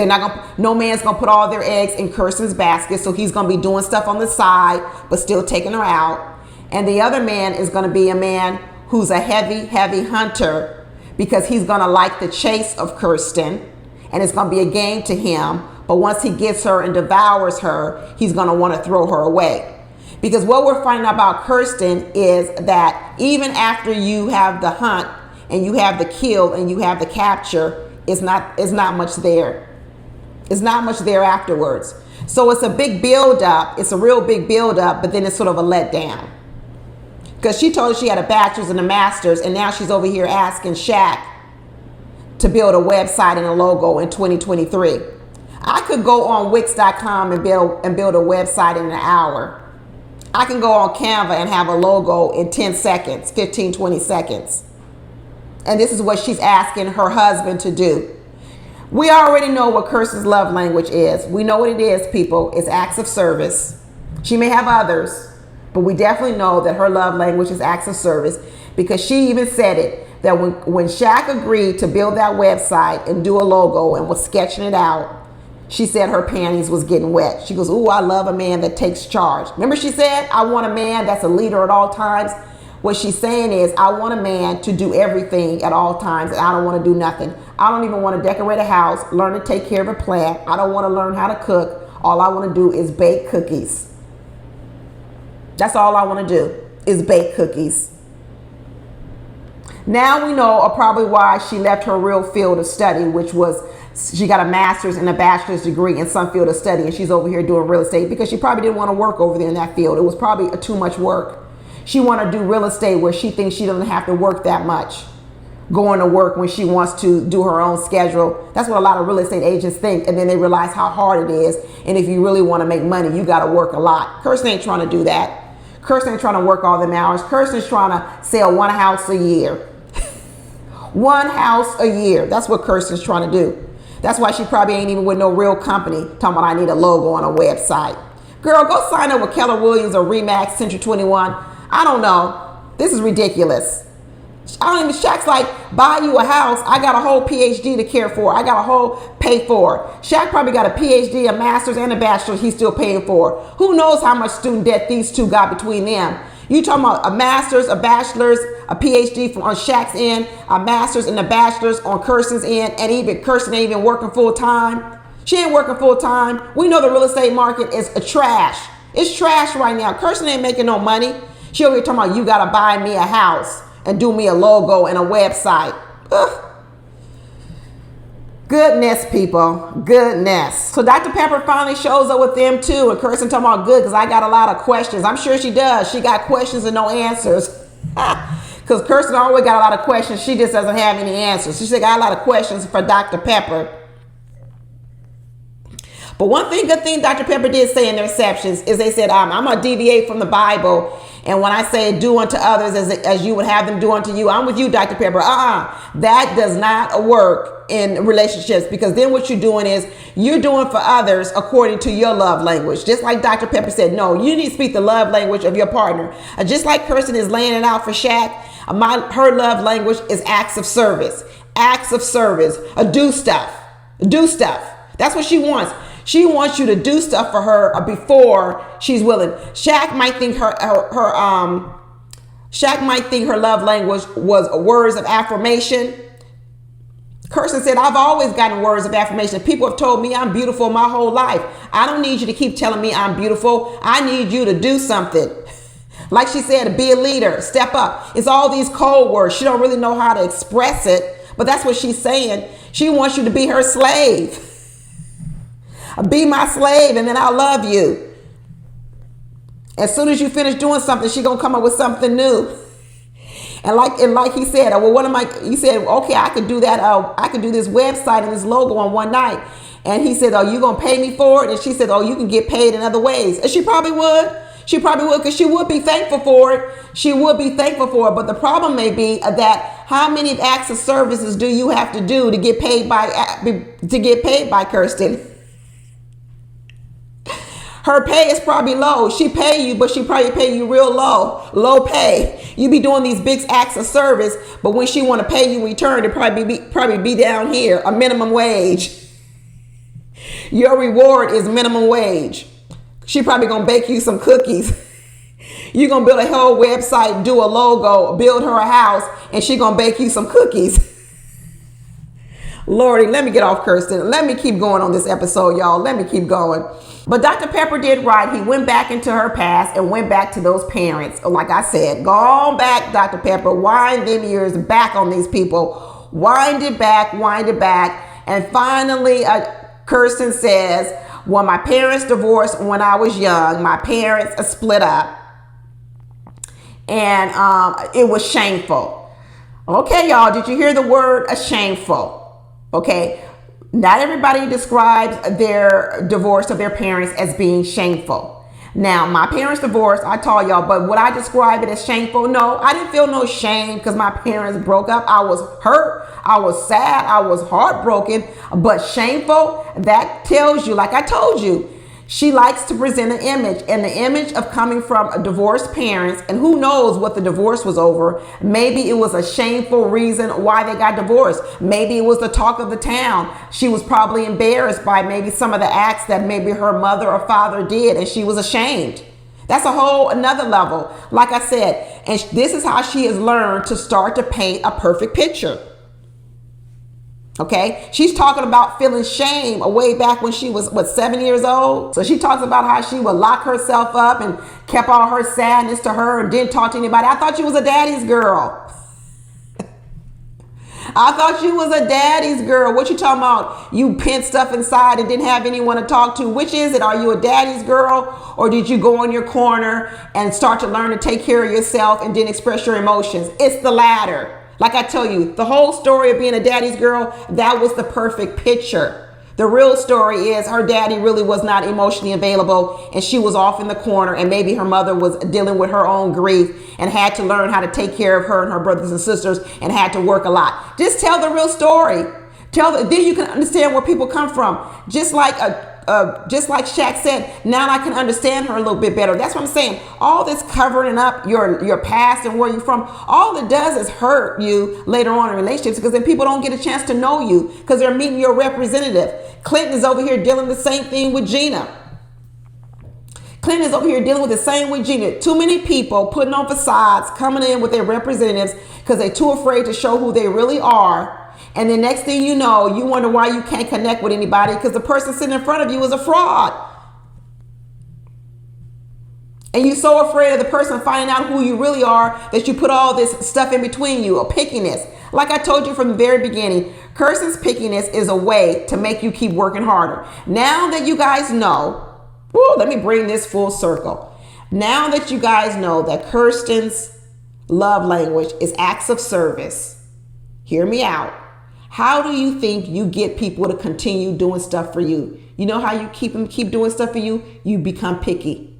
Speaker 1: no man's going to put all their eggs in Kirstin's basket, so he's going to be doing stuff on the side, but still taking her out. And the other man is going to be a man who's a heavy hunter, because he's going to like the chase of Kirstin, and it's going to be a game to him. But once he gets her and devours her, he's going to want to throw her away. Because what we're finding out about Kirstin is that even after you have the hunt and you have the kill and you have the capture, it's not much there. It's not much there afterwards. So it's a big build up. It's a real big build up, but then it's sort of a letdown. Because she told us she had a bachelor's and a master's, and now she's over here asking Shaq to build a website and a logo in 2023. I could go on Wix.com and build a website in an hour. I can go on Canva and have a logo in 10 seconds, 15, 20 seconds. And this is what she's asking her husband to do. We already know what Kirstin's love language is. We know what it is, people. It's acts of service. She may have others, but we definitely know that her love language is acts of service, because she even said it, that when Shaq agreed to build that website and do a logo and was sketching it out, she said her panties was getting wet. She goes, ooh, I love a man that takes charge. Remember she said, I want a man that's a leader at all times. What she's saying is, I want a man to do everything at all times, and I don't want to do nothing. I don't even want to decorate a house, learn to take care of a plant. I don't want to learn how to cook. All I want to do is bake cookies. That's all I want to do, is bake cookies. Now we know probably why she left her real field of study, which was she got a master's and a bachelor's degree in some field of study, and she's over here doing real estate because she probably didn't want to work over there in that field. It was probably too much work. She wanted to do real estate where she thinks she doesn't have to work that much, going to work when she wants to do her own schedule. That's what a lot of real estate agents think, and then they realize how hard it is, and if you really want to make money, you got to work a lot. Kirstin ain't trying to do that. Kirstin ain't trying to work all them hours. Kirstin's trying to sell one house a year. One house a year. That's what Kirstin's trying to do. That's why she probably ain't even with no real company talking about I need a logo on a website. Girl, go sign up with Keller Williams or Remax Century 21. I don't know. This is ridiculous. I don't even, Shaq's like, buy you a house. I got a whole PhD to care for. I got a whole pay for. Shaq probably got a PhD, a master's, and a bachelor's he's still paying for. Who knows how much student debt these two got between them? You talking about a master's, a bachelor's, a PhD on Shaq's end, a master's and a bachelor's on Kirstin's end, and even Kirstin ain't even working full time. She ain't working full time. We know the real estate market is a trash. It's trash right now. Kirstin ain't making no money. She over here talking about you gotta buy me a house and do me a logo and a website. Ugh. Goodness, people. Goodness. So Dr. Pepper finally shows up with them too. And Kirstin talking about good because I got a lot of questions. I'm sure she does. She got questions and no answers. Because Kirstin always got a lot of questions. She just doesn't have any answers. She said, got a lot of questions for Dr. Pepper. But one thing, good thing Dr. Pepper did say in the receptions is they said, I'm going to deviate from the Bible. And when I say do unto others as you would have them do unto you, I'm with you, Dr. Pepper. That does not work in relationships, because then what you're doing is you're doing for others according to your love language. Just like Dr. Pepper said, no, you need to speak the love language of your partner. Just like Kirstin is laying it out for Shaq, her love language is acts of service. Acts of service. Do stuff. Do stuff. That's what she wants. She wants you to do stuff for her before she's willing. Shaq might think her love language was words of affirmation. Kirstin said, I've always gotten words of affirmation. People have told me I'm beautiful my whole life. I don't need you to keep telling me I'm beautiful. I need you to do something. Like she said, be a leader, step up. It's all these code words. She don't really know how to express it, but that's what she's saying. She wants you to be her slave. Be my slave, and then I'll love you. As soon as you finish doing something, she's gonna come up with something new. And like he said, he said, okay, I could do that. I could do this website and this logo on one night. And he said, oh, you gonna pay me for it? And she said, oh, you can get paid in other ways. And she probably would. She probably would, because she would be thankful for it. She would be thankful for it. But the problem may be that how many acts of services do you have to do to get paid by Kirstin? Her pay is probably low. She pay you, but she probably pay you real low pay. You be doing these big acts of service, but when she want to pay you in return, it probably be down here, a minimum wage. Your reward is minimum wage. She probably gonna bake you some cookies. You're gonna build a whole website, do a logo, build her a house, and she gonna bake you some cookies. Lordy, let me get off Kirstin. Let me keep going on this episode, y'all. Let me keep going. But Dr. Pepper did right. He went back into her past and went back to those parents. Like I said, go on back, Dr. Pepper. Wind them years back on these people. Wind it back. And finally, Kirstin says, well, my parents divorced when I was young. My parents split up. And it was shameful. Okay, y'all, did you hear the word shameful? Okay. Not everybody describes their divorce of their parents as being shameful. Now, my parents divorced, I told y'all, but would I describe it as shameful? No, I didn't feel no shame because my parents broke up. I was hurt. I was sad. I was heartbroken. But shameful, that tells you, like I told you, she likes to present an image, and the image of coming from divorced parents, and who knows what the divorce was over. Maybe it was a shameful reason why they got divorced. Maybe it was the talk of the town. She was probably embarrassed by maybe some of the acts that maybe her mother or father did, and she was ashamed. That's a whole another level. Like I said, and this is how she has learned to start to paint a perfect picture. Okay, she's talking about feeling shame way back when she was, 7 years old. So she talks about how she would lock herself up and kept all her sadness to her and didn't talk to anybody. I thought she was a daddy's girl. I thought you was a daddy's girl. What you talking about? You pent stuff inside and didn't have anyone to talk to. Which is it? Are you a daddy's girl, or did you go in your corner and start to learn to take care of yourself and then express your emotions? It's the latter. Like I tell you, the whole story of being a daddy's girl, that was the perfect picture. The real story is her daddy really was not emotionally available, and she was off in the corner, and maybe her mother was dealing with her own grief and had to learn how to take care of her and her brothers and sisters and had to work a lot. Just tell the real story. Then you can understand where people come from. Just like Shaq said, now I can understand her a little bit better. That's what I'm saying. All this covering up your past and where you're from, all it does is hurt you later on in relationships, because then people don't get a chance to know you because they're meeting your representative. Clinton is over here dealing with the same thing with Gina. Clinton is over here dealing with the same with Gina. Too many people putting on facades, coming in with their representatives because they're too afraid to show who they really are. And the next thing you know, you wonder why you can't connect with anybody because the person sitting in front of you is a fraud. And you're so afraid of the person finding out who you really are that you put all this stuff in between you, a pickiness. Like I told you from the very beginning, Kirstin's pickiness is a way to make you keep working harder. Now that you guys know, let me bring this full circle. Now that you guys know that Kirstin's love language is acts of service, hear me out. How do you think you get people to continue doing stuff for you? You know how you keep them keep doing stuff for you? You become picky.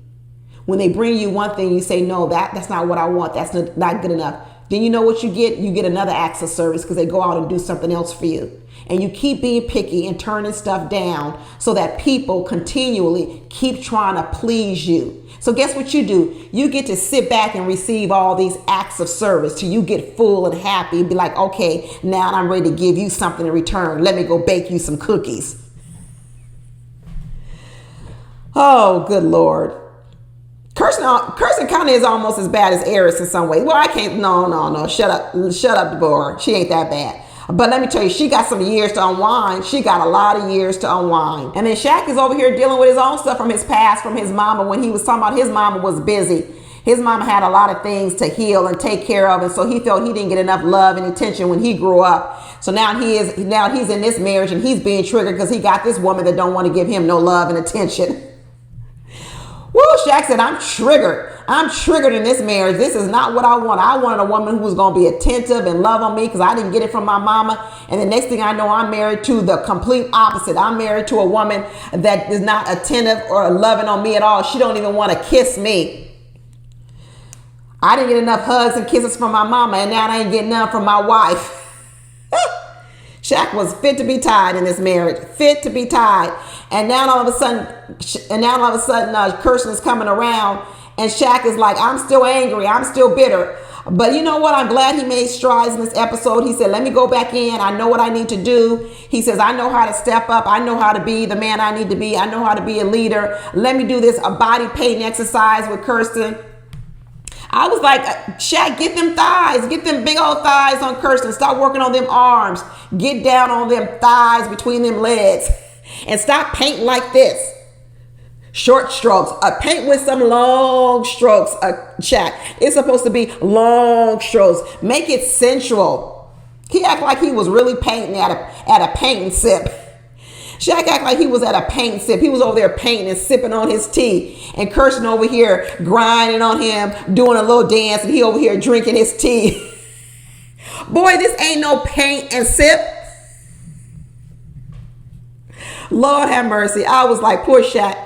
Speaker 1: When they bring you one thing, you say, no, that's not what I want. That's not good enough. Then you know what you get? You get another acts of service because they go out and do something else for you. And you keep being picky and turning stuff down so that people continually keep trying to please you. So guess what you do? You get to sit back and receive all these acts of service till you get full and happy and be like, okay, now I'm ready to give you something in return. Let me go bake you some cookies. Oh, good Lord. Kirstin kind of is almost as bad as Airris in some ways. Well, I can't. No. Shut up, Deborah. She ain't that bad. But let me tell you, she got some years to unwind. She got a lot of years to unwind. And then Shaq is over here dealing with his own stuff from his past, from his mama, when he was talking about his mama was busy. His mama had a lot of things to heal and take care of. And so he felt he didn't get enough love and attention when he grew up. So now he's in this marriage and he's being triggered because he got this woman that don't want to give him no love and attention. Woo, Shaq said, I'm triggered. I'm triggered in this marriage. This is not what I want. I wanted a woman who was going to be attentive and love on me because I didn't get it from my mama. And the next thing I know, I'm married to the complete opposite. I'm married to a woman that is not attentive or loving on me at all. She don't even want to kiss me. I didn't get enough hugs and kisses from my mama, and now I ain't getting none from my wife. Shaq was fit to be tied in this marriage, fit to be tied. And now all of a sudden, Kirstin is coming around and Shaq is like, I'm still angry. I'm still bitter. But you know what? I'm glad he made strides in this episode. He said, let me go back in. I know what I need to do. He says, I know how to step up. I know how to be the man I need to be. I know how to be a leader. Let me do this, a body painting exercise with Kirstin. I was like, Shaq, get them thighs, get them big old thighs on Kirstin. Stop working on them arms. Get down on them thighs between them legs and stop painting like this. Short strokes. Paint with some long strokes, Shaq. It's supposed to be long strokes. Make it sensual. He acted like he was really painting at a paint and sip. Shaq acted like he was at a paint sip. He was over there painting and sipping on his tea. And Kirstin over here grinding on him, doing a little dance, and he over here drinking his tea. Boy, this ain't no paint and sip. Lord have mercy. I was like, poor Shaq.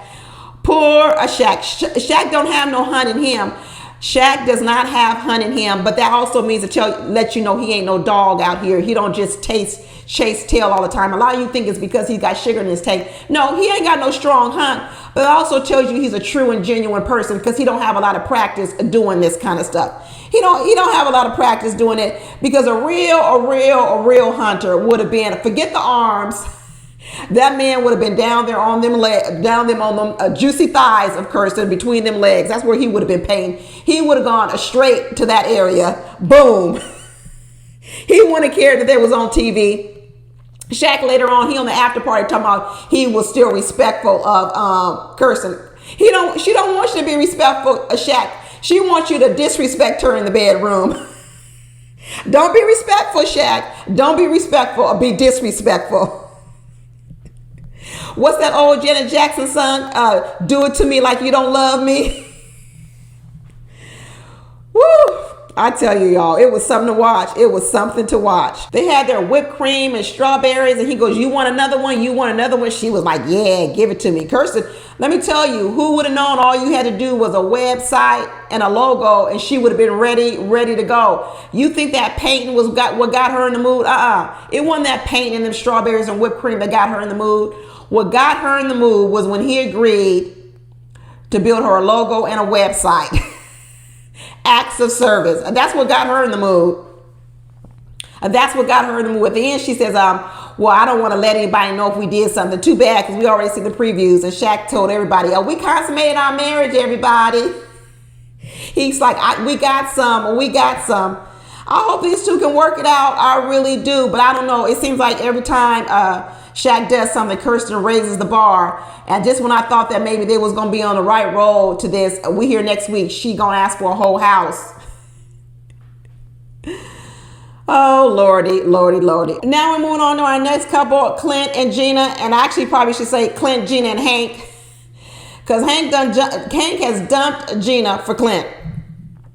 Speaker 1: Poor Shaq. Shaq don't have no hunt in him. Shaq does not have hunt in him, but that also means to let you know he ain't no dog out here. He don't just chase tail all the time. A lot of you think it's because he's got sugar in his tank. No, he ain't got no strong hunt, but it also tells you he's a true and genuine person because he don't have a lot of practice doing this kind of stuff. He don't have a lot of practice doing it because a real hunter would have been, forget the arms. That man would have been down there on them juicy thighs of Kirstin between them legs. That's where he would have been painting. He would have gone straight to that area. Boom. He wouldn't have cared that they was on TV. Shaq later on, he on the after party talking about he was still respectful of Kirstin. She don't want you to be respectful of Shaq. She wants you to disrespect her in the bedroom. Don't be respectful, Shaq. Don't be respectful or be disrespectful. What's that old Janet Jackson song? Do it to me like you don't love me. Woo! I tell you, y'all, it was something to watch. It was something to watch. They had their whipped cream and strawberries, and he goes, you want another one? You want another one? She was like, yeah, give it to me. Kirstin, let me tell you, who would have known all you had to do was a website and a logo, and she would have been ready to go. You think that painting was what got her in the mood? It wasn't that painting and them strawberries and whipped cream that got her in the mood. What got her in the mood was when he agreed to build her a logo and a website. Acts of service. And that's what got her in the mood. And that's what got her in the mood. At the end, she says, well, I don't want to let anybody know if we did something. Too bad, because we already see the previews. And Shaq told everybody, oh, we consummated our marriage, everybody. He's like, we got some. I hope these two can work it out. I really do. But I don't know. It seems like every time Shaq does something, Kirstin raises the bar. And just when I thought that maybe they was going to be on the right road to this, we hear next week she going to ask for a whole house. Oh, Lordy. Now we're moving on to our next couple, Clint and Gina. And I actually probably should say Clint, Gina, and Hank. Because Hank has dumped Gina for Clint.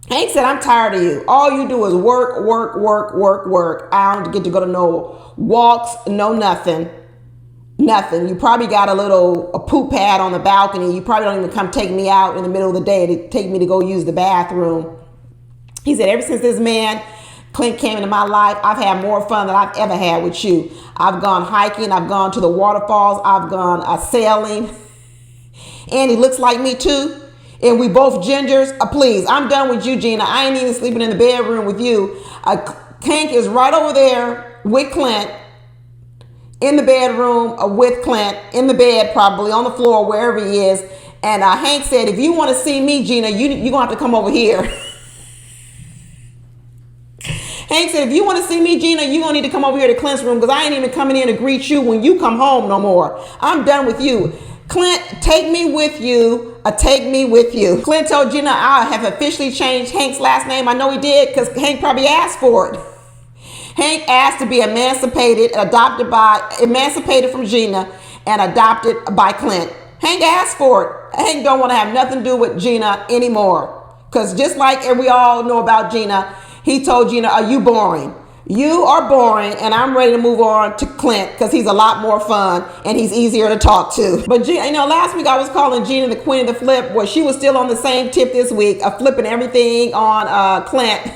Speaker 1: Hank said, I'm tired of you. All you do is work. I don't get to go to no walks, no nothing. You probably got a poop pad on the balcony. You probably don't even come take me out in the middle of the day to take me to go use the bathroom. He said, ever since this man, Clint, came into my life, I've had more fun than I've ever had with you. I've gone hiking. I've gone to the waterfalls. I've gone sailing. And he looks like me too. And we both gingers. Please, I'm done with you, Gina. I ain't even sleeping in the bedroom with you. Hank is right over there with Clint. In the bedroom with Clint, in the bed, probably on the floor, wherever he is. And Hank said, if you want to see me, Gina, you're going to have to come over here. Hank said, if you want to see me, Gina, you're going to need to come over here to Clint's room, because I ain't even coming in to greet you when you come home no more. I'm done with you. Clint, take me with you. Take me with you. Clint told Gina, I have officially changed Hank's last name. I know he did, because Hank probably asked for it. Hank asked to be emancipated from Gina and adopted by Clint. Hank asked for it. Hank don't want to have nothing to do with Gina anymore. Because just like we all know about Gina, he told Gina, are you boring? You are boring, and I'm ready to move on to Clint because he's a lot more fun and he's easier to talk to. But Gina, last week I was calling Gina the queen of the flip. Well, she was still on the same tip this week of flipping everything on Clint.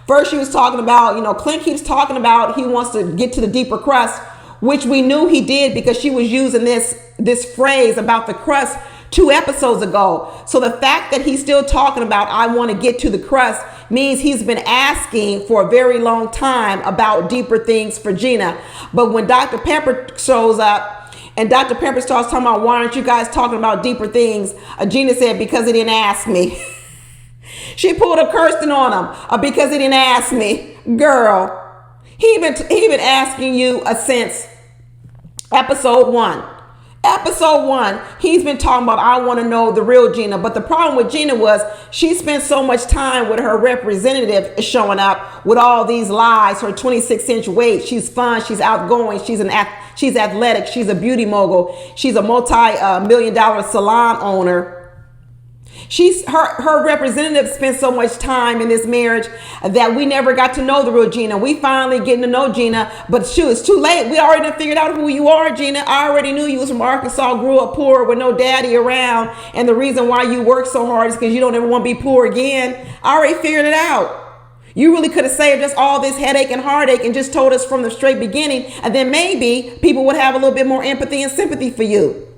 Speaker 1: First, she was talking about, Clint keeps talking about he wants to get to the deeper crust, which we knew he did because she was using this phrase about the crust 2 episodes ago. So the fact that he's still talking about I want to get to the crust means he's been asking for a very long time about deeper things for Gina. But when Dr. Pepper shows up and Dr. Pepper starts talking about why aren't you guys talking about deeper things, Gina said, because he didn't ask me. She pulled a Kirstin on him because he didn't ask me. Girl, he been asking you since episode 1. Episode 1, he's been talking about, I want to know the real Gina. But the problem with Gina was she spent so much time with her representative showing up with all these lies, her 26-inch waist. She's fun. She's outgoing. She's athletic. She's a beauty mogul. She's a multi-million-dollar salon owner. Her representative spent so much time in this marriage that we never got to know the real Gina. We finally getting to know Gina, but shoot, it's too late. We already figured out who you are, Gina. I already knew you was from Arkansas, grew up poor with no daddy around, and the reason why you work so hard is because you don't ever want to be poor again. I already figured it out. You really could have saved us all this headache and heartache and just told us from the straight beginning, and then maybe people would have a little bit more empathy and sympathy for you.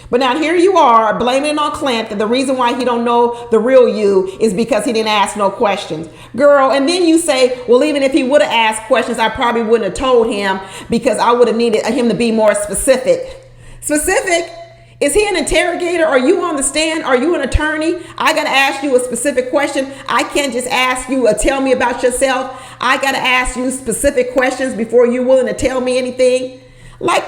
Speaker 1: But now here you are blaming it on Clint that the reason why he don't know the real you is because he didn't ask no questions. Girl, and then you say, well, even if he would have asked questions, I probably wouldn't have told him because I would have needed him to be more specific. Specific? Is he an interrogator? Are you on the stand? Are you an attorney? I got to ask you a specific question. I can't just ask you tell me about yourself. I got to ask you specific questions before you're willing to tell me anything. Like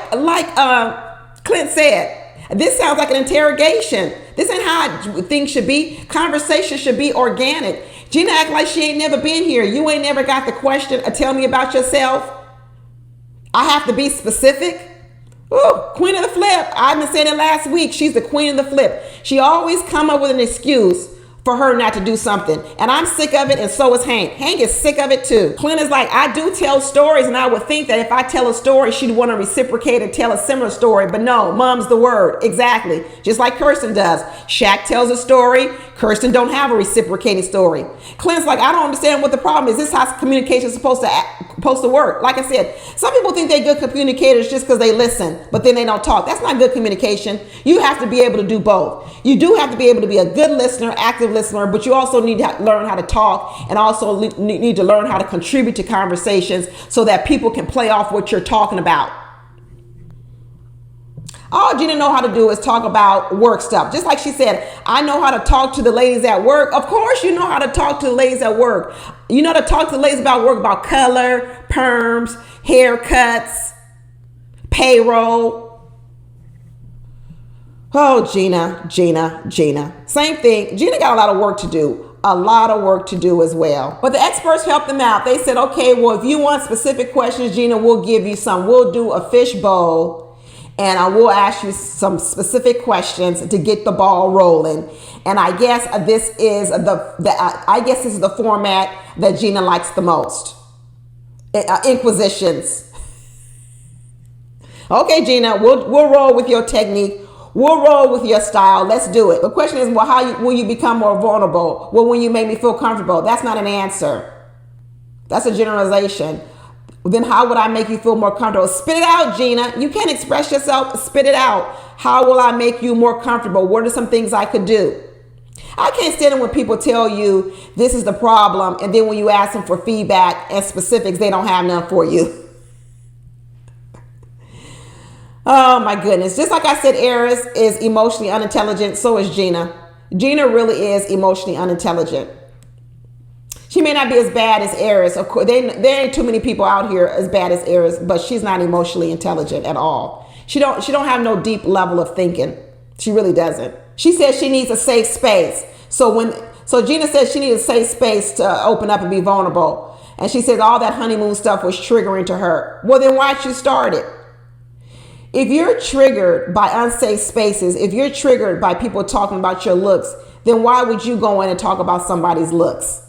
Speaker 1: Clint said, this sounds like an interrogation. This ain't how things should be. Conversation should be organic. Gina act like she ain't never been here. You ain't never got the question, tell me about yourself. I have to be specific. Ooh, queen of the flip. I've been saying it last week. She's the queen of the flip. She always come up with an excuse for her not to do something. And I'm sick of it, and so is Hank. Hank is sick of it too. Clint is like, I do tell stories, and I would think that if I tell a story, she'd want to reciprocate and tell a similar story. But no, mom's the word. Exactly. Just like Kirstin does. Shaq tells a story. Kirstin don't have a reciprocating story. Clint's like, I don't understand what the problem is. This is how communication is supposed to work. Like I said, some people think they're good communicators just because they listen, but then they don't talk. That's not good communication. You have to be able to do both. You do have to be able to be a good listener, active listener, but you also need to learn how to talk and also need to learn how to contribute to conversations so that people can play off what you're talking about. All Gina know how to do is talk about work stuff. Just like she said, I know how to talk to the ladies at work. Of course you know how to talk to the ladies at work. You know how to talk to the ladies about work, about color, perms, haircuts, payroll. Oh, Gina. Same thing. Gina got a lot of work to do. A lot of work to do as well. But the experts helped them out. They said, okay, well, if you want specific questions, Gina, we'll give you some. We'll do a fishbowl. And I will ask you some specific questions to get the ball rolling. And I guess this is the format that Gina likes the most. Inquisitions. Okay, Gina, we'll roll with your technique. We'll roll with your style. Let's do it. The question is, well, will you become more vulnerable? Well, when you make me feel comfortable. That's not an answer. That's a generalization. Then how would I make you feel more comfortable? Spit it out, Gina. You can't express yourself. Spit it out. How will I make you more comfortable? What are some things I could do? I can't stand it when people tell you this is the problem, and then when you ask them for feedback and specifics, they don't have none for you. Oh my goodness. Just like I said, Airris is emotionally unintelligent. So is Gina. Gina really is emotionally unintelligent. She may not be as bad as Airris. Of course, there ain't too many people out here as bad as Airris, but she's not emotionally intelligent at all. She don't have no deep level of thinking. She really doesn't. She says she needs a safe space. So Gina says she needs a safe space to open up and be vulnerable. And she says all that honeymoon stuff was triggering to her. Well, then why'd you start it? If you're triggered by unsafe spaces, if you're triggered by people talking about your looks, then why would you go in and talk about somebody's looks?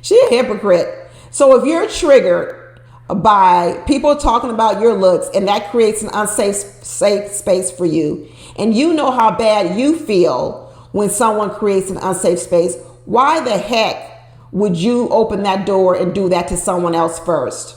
Speaker 1: She's a hypocrite. So if you're triggered by people talking about your looks and that creates an safe space for you, and you know how bad you feel when someone creates an unsafe space, why the heck would you open that door and do that to someone else first?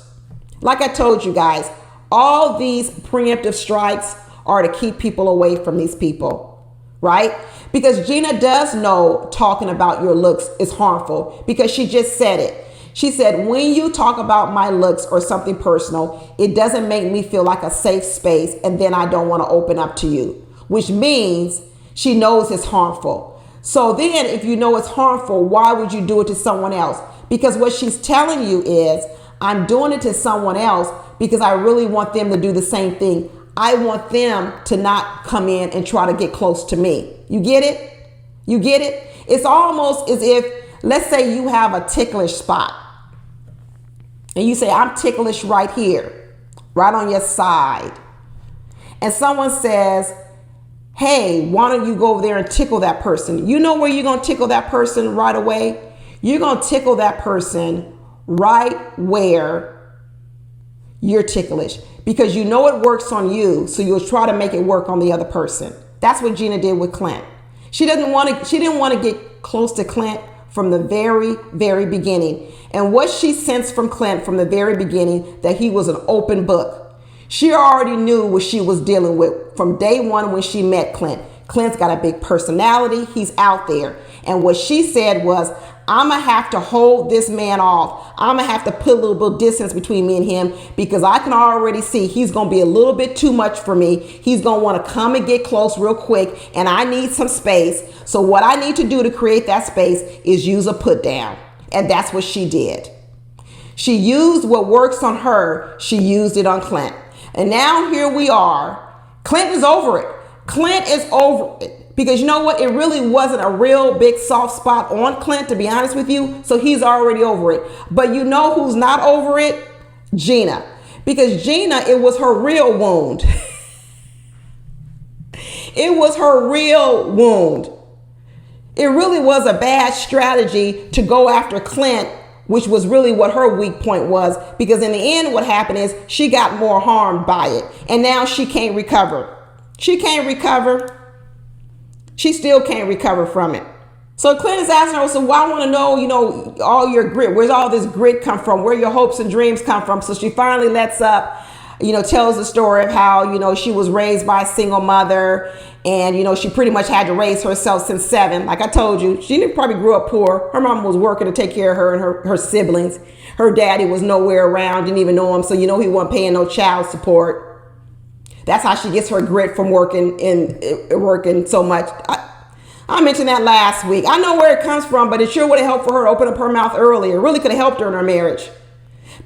Speaker 1: Like I told you guys, all these preemptive strikes are to keep people away from these people, right? Because Gina does know talking about your looks is harmful because she just said it. She said, when you talk about my looks or something personal, it doesn't make me feel like a safe space, and then I don't want to open up to you, which means she knows it's harmful. So then if you know it's harmful, why would you do it to someone else? Because what she's telling you is, I'm doing it to someone else because I really want them to do the same thing. I want them to not come in and try to get close to me. You get it? You get it? It's almost as if, let's say you have a ticklish spot. And you say, I'm ticklish right here, right on your side. And someone says, hey, why don't you go over there and tickle that person? You know where you're going to tickle that person right away? You're going to tickle that person right where you're ticklish, because you know it works on you, so you'll try to make it work on the other person. That's what Gina did with Clint. She didn't want to get close to Clint from the very, very beginning. And what she sensed from Clint from the very beginning, that he was an open book. She already knew what she was dealing with from day one when she met Clint. Clint's got a big personality. He's out there. And what she said was, I'm going to have to hold this man off. I'm going to have to put a little bit of distance between me and him, because I can already see he's going to be a little bit too much for me. He's going to want to come and get close real quick, and I need some space. So what I need to do to create that space is use a put down. And that's what she did. She used what works on her. She used it on Clint. And now here we are. Clint is over it. Clint is over it. Because you know what? It really wasn't a real big soft spot on Clint, to be honest with you. So he's already over it. But you know who's not over it? Gina. Because Gina, it was her real wound. It was her real wound. It really was a bad strategy to go after Clint, which was really what her weak point was. Because in the end, what happened is she got more harmed by it. And now she can't recover. She can't recover. She still can't recover from it. So Clint is asking her, so well, I want to know, all your grit. Where's all this grit come from? Where your hopes and dreams come from? So she finally lets up, tells the story of how, she was raised by a single mother. And, she pretty much had to raise herself since 7. Like I told you, she probably grew up poor. Her mom was working to take care of her and her siblings. Her daddy was nowhere around, didn't even know him. So, he wasn't paying no child support. That's how she gets her grit from working so much. I mentioned that last week. I know where it comes from, but it sure would have helped for her to open up her mouth earlier. It really could have helped her in her marriage.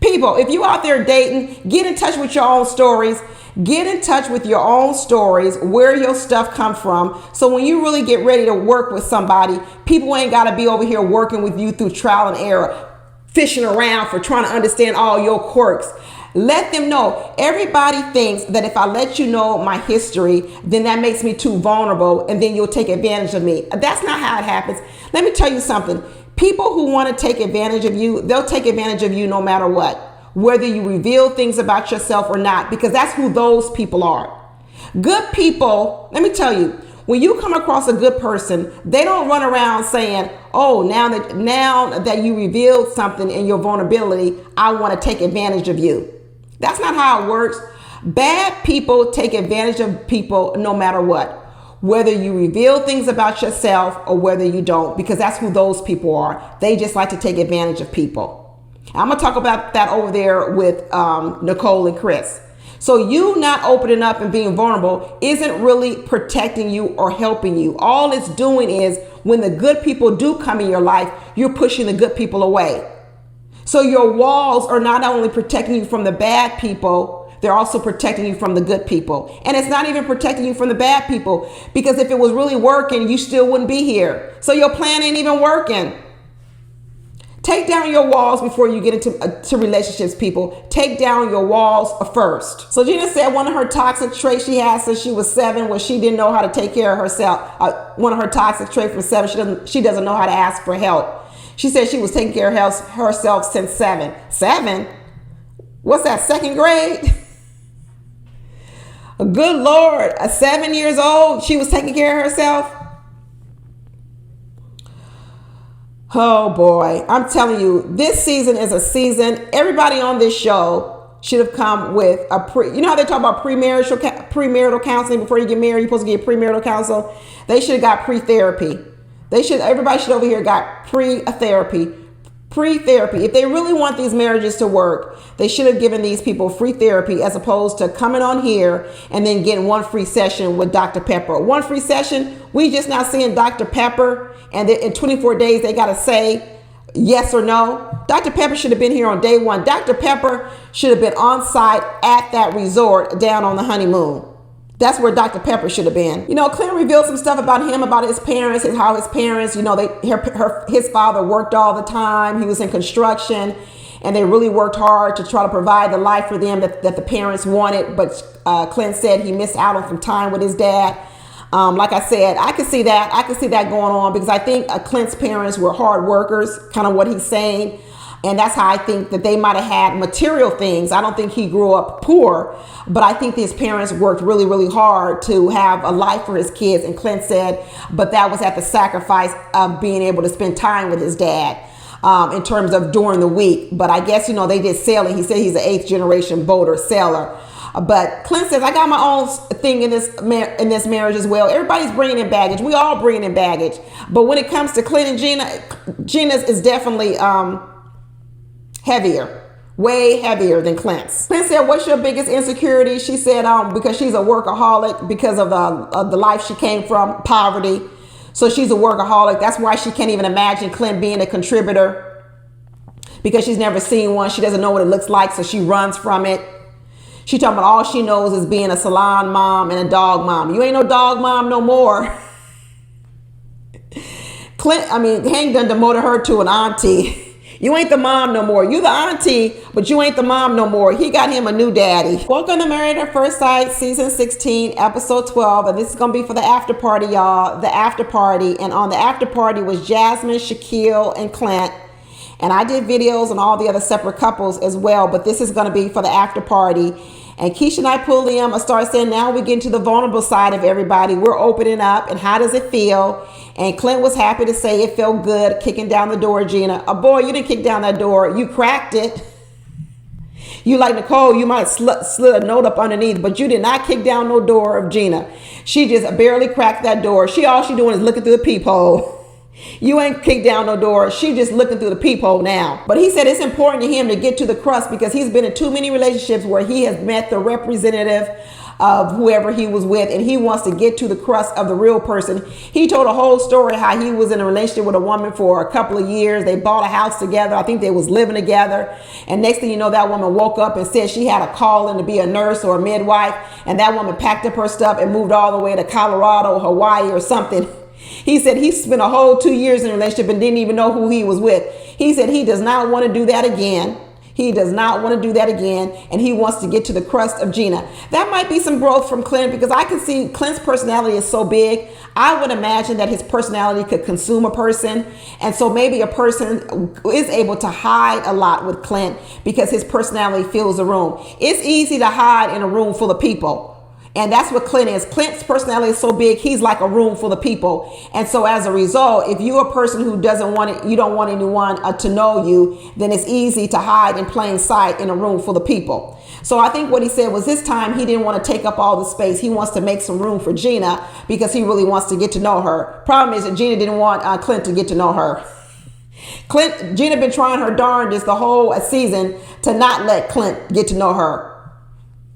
Speaker 1: People, if you out there dating, get in touch with your own stories. Get in touch with your own stories, where your stuff come from. So when you really get ready to work with somebody, people ain't got to be over here working with you through trial and error, fishing around for trying to understand all your quirks. Let them know. Everybody thinks that if I let you know my history, then that makes me too vulnerable and then you'll take advantage of me. That's not how it happens. Let me tell you something. People who want to take advantage of you, they'll take advantage of you no matter what, whether you reveal things about yourself or not, because that's who those people are. Good people, let me tell you, when you come across a good person, they don't run around saying, oh, now that you revealed something in your vulnerability, I want to take advantage of you. That's not how it works. Bad people take advantage of people no matter what, whether you reveal things about yourself or whether you don't, because that's who those people are. They just like to take advantage of people. I'm going to talk about that over there with Nicole and Chris. So you not opening up and being vulnerable isn't really protecting you or helping you. All it's doing is when the good people do come in your life, you're pushing the good people away. So your walls are not only protecting you from the bad people, they're also protecting you from the good people. And it's not even protecting you from the bad people, because if it was really working, you still wouldn't be here. So your plan ain't even working. Take down your walls before you get into relationships, people. Take down your walls first. So Gina said one of her toxic traits she had since she was 7 was she didn't know how to take care of herself. One of her toxic traits from 7, she doesn't know how to ask for help. She said she was taking care of herself since 7. 7? What's that, 2nd grade? Good Lord, at 7 years old, she was taking care of herself? Oh boy, I'm telling you, this season is a season. Everybody on this show should have come with you know how they talk about premarital counseling before you get married, you're supposed to get premarital counsel? They should have got pre-therapy. Everybody should over here got pre-therapy. If they really want these marriages to work, they should have given these people free therapy as opposed to coming on here and then getting one free session with Dr. Pepper. One free session, we just not seeing Dr. Pepper, and in 24 days they got to say yes or no. Dr. Pepper should have been here on day 1. Dr. Pepper should have been on site at that resort down on the honeymoon. That's where Dr. Pepper should have been. Clint revealed some stuff about him, about his parents, and how his parents, his father worked all the time. He was in construction, and they really worked hard to try to provide the life for them that the parents wanted. But Clint said he missed out on some time with his dad. Like I said, I could see that. I could see that going on because I think Clint's parents were hard workers, kind of what he's saying. And that's how I think that they might have had material things. I don't think he grew up poor, but I think his parents worked really, really hard to have a life for his kids. And Clint said, but that was at the sacrifice of being able to spend time with his dad in terms of during the week. But I guess, they did sailing. He said he's an 8th generation boater sailor. But Clint says, I got my own thing in this marriage as well. Everybody's bringing in baggage. We all bringing in baggage. But when it comes to Clint and Gina's is definitely heavier, way heavier than Clint's. Clint said, what's your biggest insecurity? She said, because she's a workaholic because of the life she came from, poverty. So she's a workaholic. That's why she can't even imagine Clint being a contributor, because she's never seen one. She doesn't know what it looks like, so she runs from it. She talking about all she knows is being a salon mom and a dog mom. You ain't no dog mom no more. Hank done demoted her to an auntie. You ain't the mom no more. You the auntie, but you ain't the mom no more. He got him a new daddy. Welcome to Married at First Sight, season 16, episode 12. And this is going to be for the after party, y'all. The after party. And on the after party was Jasmin, Shaquille, and Clint. And I did videos on all the other separate couples as well. But this is going to be for the after party. And Keisha and I pulled him and started saying, now we get into the vulnerable side of everybody. We're opening up. And how does it feel? And Clint was happy to say it felt good kicking down the door, Gina. Oh, boy, you didn't kick down that door. You cracked it. You like Nicole, you might slid a note up underneath, but you did not kick down no door of Gina. She just barely cracked that door. All she doing is looking through the peephole. You ain't kicked down no door. She just looking through the peephole now. But he said it's important to him to get to the crust because he's been in too many relationships where he has met the representative of whoever he was with, and he wants to get to the crust of the real person. He told a whole story how he was in a relationship with a woman for a couple of years. They bought a house together. I think they was living together. And next thing you know, that woman woke up and said she had a calling to be a nurse or a midwife. And that woman packed up her stuff and moved all the way to Colorado, Hawaii or something. He said he spent a whole 2 years in a relationship and didn't even know who he was with. He said he does not want to do that again. He does not want to do that again. And he wants to get to the crust of Gina. That might be some growth from Clint because I can see Clint's personality is so big. I would imagine that his personality could consume a person. And so maybe a person is able to hide a lot with Clint because his personality fills the room. It's easy to hide in a room full of people. And that's what Clint is. Clint's personality is so big, he's like a room full of people. And so as a result, if you're a person who doesn't want it, you don't want anyone to know you, then it's easy to hide in plain sight in a room full of people. So I think what he said was this time he didn't want to take up all the space. He wants to make some room for Gina because he really wants to get to know her. Problem is that Gina didn't want Clint to get to know her. Gina been trying her darndest the whole season to not let Clint get to know her.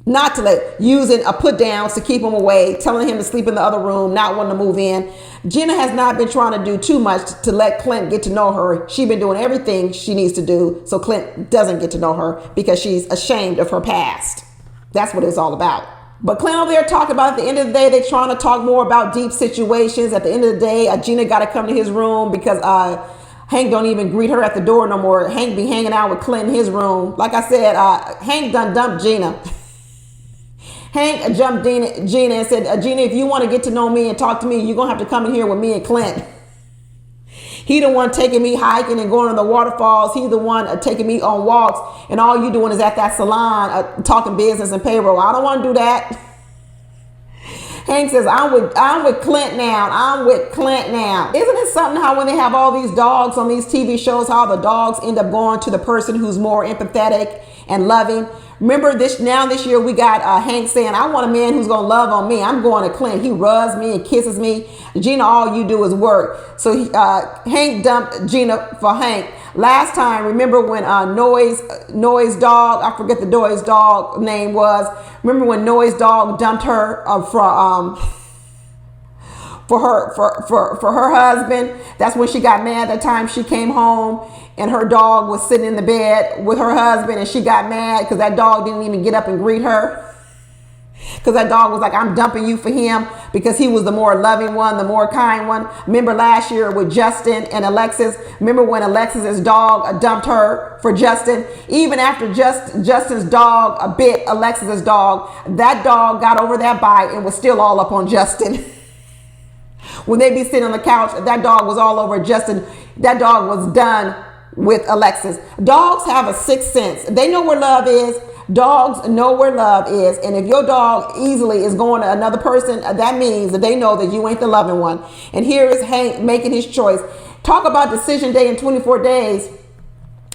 Speaker 1: Not to using a put downs to keep him away, telling him to sleep in the other room, not wanting to move in. Gina has not been trying to do too much to let Clint get to know her. She's been doing everything she needs to do so Clint doesn't get to know her because she's ashamed of her past. That's what it's all about. But Clint over there talking about at the end of the day, they're trying to talk more about deep situations. At the end of the day, Gina got to come to his room because Hank don't even greet her at the door no more. Hank be hanging out with Clint in his room. Like I said, Hank done dumped Gina. Hank jumped Gina and said, Gina, if you want to get to know me and talk to me, you're going to have to come in here with me and Clint. He the one taking me hiking and going to the waterfalls. He the one taking me on walks. And all you doing is at that salon talking business and payroll. I don't want to do that. Hank says, I'm with Clint now. I'm with Clint now. Isn't it something how when they have all these dogs on these TV shows, how the dogs end up going to the person who's more empathetic and loving? Remember this year we got Hank saying, I want a man who's going to love on me. I'm going to Clint. He rubs me and kisses me. Gina, all you do is work. So Hank dumped Gina for Hank. Last time, remember when Noise Dog, I forget the Noise Dog name was. Remember when Noise Dog dumped her for her husband? That's when she got mad that time she came home and her dog was sitting in the bed with her husband and she got mad because that dog didn't even get up and greet her. Because that dog was like, I'm dumping you for him because he was the more loving one, the more kind one. Remember last year with Justin and Alexis? Remember when Alexis's dog dumped her for Justin? Even after Justin's dog bit Alexis's dog, that dog got over that bite and was still all up on Justin. When they be sitting on the couch, that dog was all over Justin. That dog was done with Alexis. Dogs have a sixth sense. They know where love is. Dogs know where love is. And if your dog easily is going to another person, that means that they know that you ain't the loving one. And here is Hank making his choice. Talk about decision day in 24 days.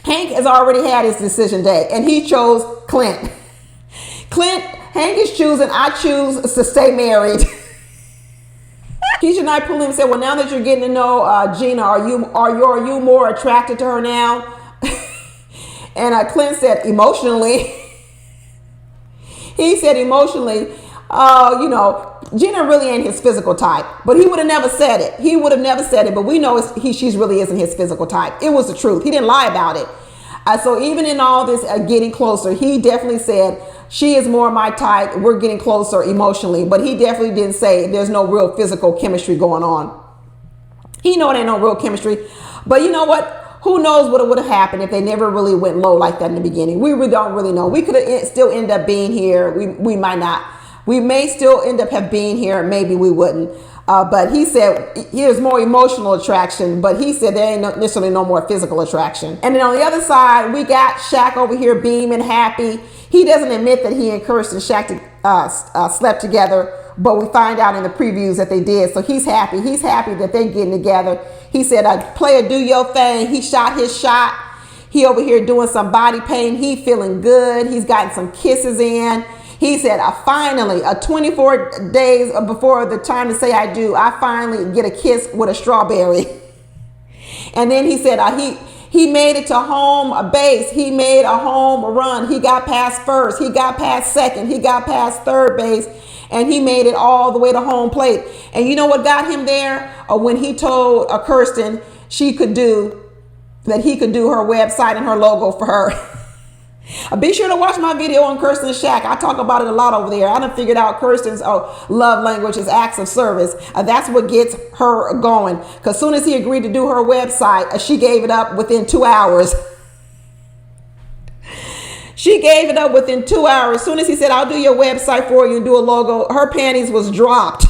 Speaker 1: Hank has already had his decision day and he chose Clint. Hank is choosing, I choose to stay married. Keisha and I pulled him and said, well, now that you're getting to know Gina, are you more attracted to her now? And Clint said, emotionally. He said emotionally, Gina really ain't his physical type. But he would have never said it. But we know she really isn't his physical type. It was the truth. He didn't lie about it. So even in all this getting closer, he definitely said She is more my type. We're getting closer emotionally, but he definitely didn't say there's no real physical chemistry going on. He know it ain't no real chemistry, but you know what? Who knows what would have happened if they never really went low like that in the beginning? We really don't really know. We could have still end up being here. We might not. We may still end up have been here. Maybe we wouldn't. But he said here's more emotional attraction, but he said there ain't necessarily no more physical attraction. And then on the other side, we got Shaq over here beaming happy. He doesn't admit that he and Kirstin Shaq slept together, but we find out in the previews that they did. So he's happy. He's happy that they're getting together. He said, player, do your thing. He shot his shot. He over here doing some body pain. He feeling good. He's gotten some kisses in. He said, finally, 24 days before the time to say I do, I finally get a kiss with a strawberry. And then he said he made it to home base. He made a home run. He got past first. He got past second. He got past third base. And he made it all the way to home plate. And you know what got him there? When he told Kirstin he could do her website and her logo for her. Be sure to watch my video on Kirstin and Shaq. I talk about it a lot over there. I done figured out Kirstin's love language is acts of service. That's what gets her going. Because as soon as he agreed to do her website, she gave it up within 2 hours. She gave it up within 2 hours. As soon as he said, I'll do your website for you and do a logo, her panties was dropped.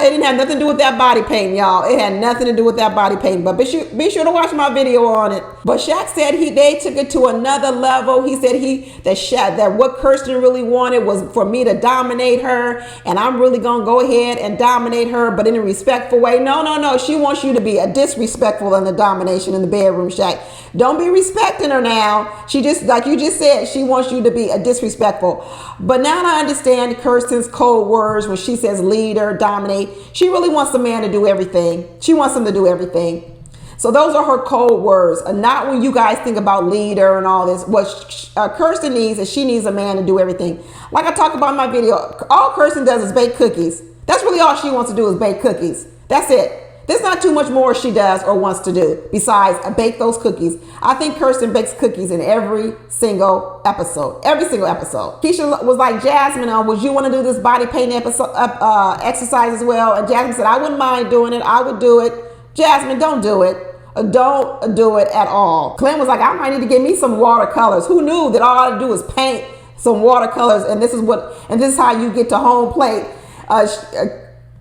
Speaker 1: It didn't have nothing to do with that body paint, y'all. It had nothing to do with that body paint. But be sure to watch my video on it. But Shaq said they took it to another level. He said that what Kirstin really wanted was for me to dominate her, and I'm really gonna go ahead and dominate her, but in a respectful way. No. She wants you to be a disrespectful in the domination in the bedroom, Shaq. Don't be respecting her now. She just, like you just said, she wants you to be a disrespectful. But now I understand Kirstin's code words when she says leader, dominate. She really wants the man to do everything. She wants him to do everything. So those are her code words. Not when you guys think about leader and all this. What Kirstin needs is she needs a man to do everything. Like I talk about in my video, all Kirstin does is bake cookies. That's really all she wants to do is bake cookies. That's it. There's not too much more she does or wants to do besides bake those cookies. I think Kirstin bakes cookies in every single episode. Every single episode. Keisha was like, Jasmin, would you want to do this body paint exercise as well? And Jasmin said, I wouldn't mind doing it. I would do it. Jasmin, don't do it. Don't do it at all. Clint was like, I might need to get me some watercolors. Who knew that all I had to do was paint some watercolors, and this is how you get to home plate.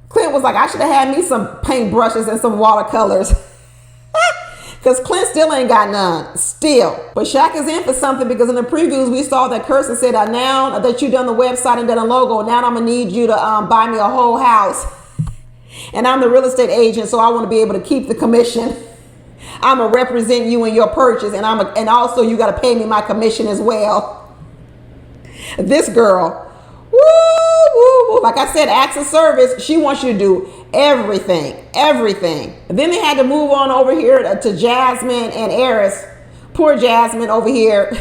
Speaker 1: Clint was like, I should have had me some paint brushes and some watercolors. Because Clint still ain't got none. Still. But Shaq is in for something, because in the previews we saw that Kirstin said, now that you've done the website and done a logo, now I'm going to need you to buy me a whole house. And I'm the real estate agent, so I want to be able to keep the commission. I'm going to represent you in your purchase, and also you got to pay me my commission as well. This girl. Woo. Like I said, acts of service. She wants you to do everything. Then they had to move on over here to Jasmin and Airris. Poor Jasmin over here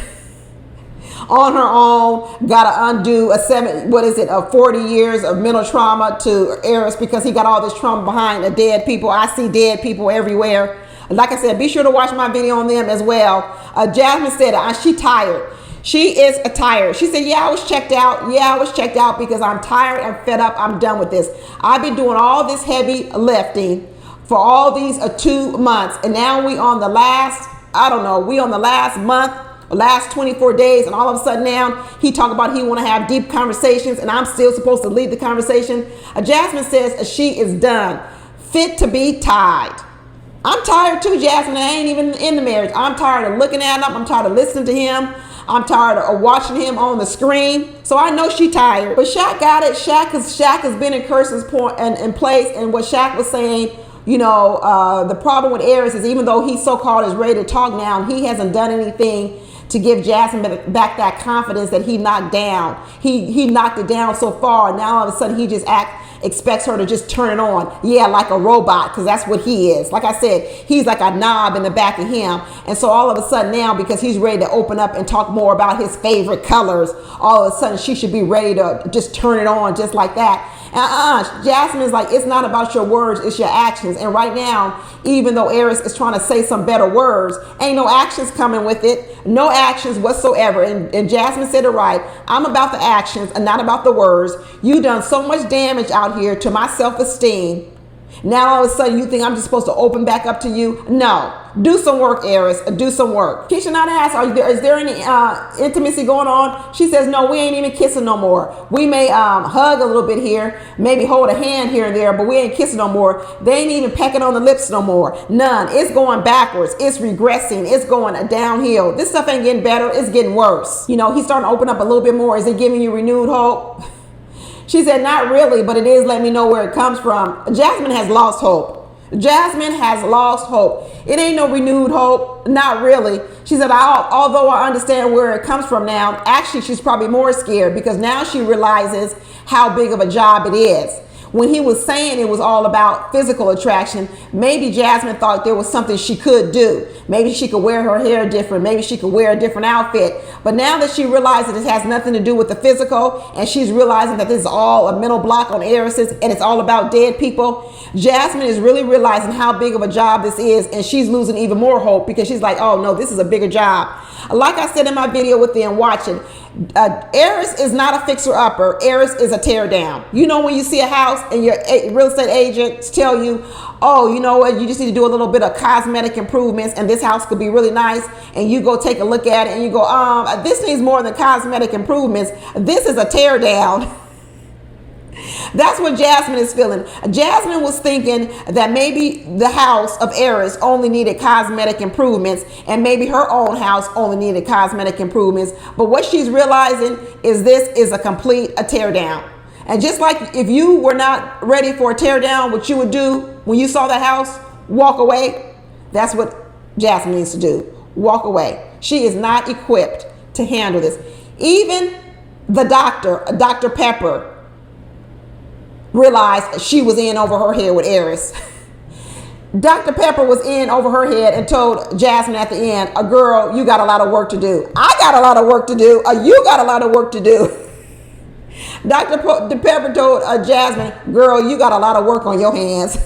Speaker 1: on her own, got to undo a 40 years of mental trauma to Airris, because he got all this trauma behind the dead people. I see dead people everywhere. Like I said, be sure to watch my video on them as well. Jasmin said she tired. She is tired. She said, I was checked out because I'm tired and fed up. I'm done with this. I've been doing all this heavy lifting for all these 2 months. And now we on the last month, last 24 days. And all of a sudden now he talk about he want to have deep conversations, and I'm still supposed to lead the conversation. Jasmin says she is done, fit to be tied. I'm tired too, Jasmin. I ain't even in the marriage. I'm tired of looking at him. I'm tired of listening to him. I'm tired of watching him on the screen. So I know she tired. But Shaq got it. Shaq has been in Kirstin's point and in place. And what Shaq was saying, the problem with Airris is, even though he so-called is ready to talk now, he hasn't done anything to give Jasmin back that confidence that he knocked down. He knocked it down so far. Now all of a sudden he just expects her to just turn it on. Yeah, like a robot, because that's what he is. Like I said, he's like a knob in the back of him. And so all of a sudden now, because he's ready to open up and talk more about his favorite colors, all of a sudden she should be ready to just turn it on just like that. Jasmine's like, it's not about your words, it's your actions. And right now, even though Airris is trying to say some better words, ain't no actions coming with it. No actions whatsoever. And Jasmine said it right. I'm about the actions and not about the words. You done so much damage out here to my self-esteem. Now all of a sudden you think I'm just supposed to open back up to you? No. Do some work, Airris. Do some work. Keisha not asked, is there any intimacy going on? She says, no, we ain't even kissing no more. We may hug a little bit here, maybe hold a hand here and there, but we ain't kissing no more. They ain't even pecking on the lips no more. None. It's going backwards. It's regressing. It's going downhill. This stuff ain't getting better. It's getting worse. You know, he's starting to open up a little bit more. Is it giving you renewed hope? She said, not really, but it is letting me know where it comes from. Jasmine has lost hope. Jasmine has lost hope. It ain't no renewed hope. Not really. She said, although I understand where it comes from now, actually, she's probably more scared because now she realizes how big of a job it is. When he was saying it was all about physical attraction, maybe Jasmine thought there was something she could do. Maybe she could wear her hair different. Maybe she could wear a different outfit. But now that she realizes it has nothing to do with the physical, and she's realizing that this is all a mental block on Airris's, and it's all about dead people, Jasmine is really realizing how big of a job this is, and she's losing even more hope because she's like, oh no, this is a bigger job. Like I said in my video with them watching, Airris is not a fixer-upper. Airris is a tear-down. You know when you see a house and your real estate agents tell you, oh, you know what, you just need to do a little bit of cosmetic improvements and this house could be really nice, and you go take a look at it and you go, this needs more than cosmetic improvements. This is a tear-down. That's what Jasmine is feeling. Jasmine was thinking that maybe the house of Airris only needed cosmetic improvements and maybe her own house only needed cosmetic improvements. But what she's realizing is this is a tear down. And just like if you were not ready for a tear down, what you would do when you saw the house, walk away. That's what Jasmine needs to do. Walk away. She is not equipped to handle this. Even the doctor, Dr. Pepper, realized she was in over her head with Airris. Dr. Pepper was in over her head and told Jasmine at the end, girl, you got a lot of work to do. I got a lot of work to do. You got a lot of work to do. Dr. Pepper told Jasmine, girl, you got a lot of work on your hands.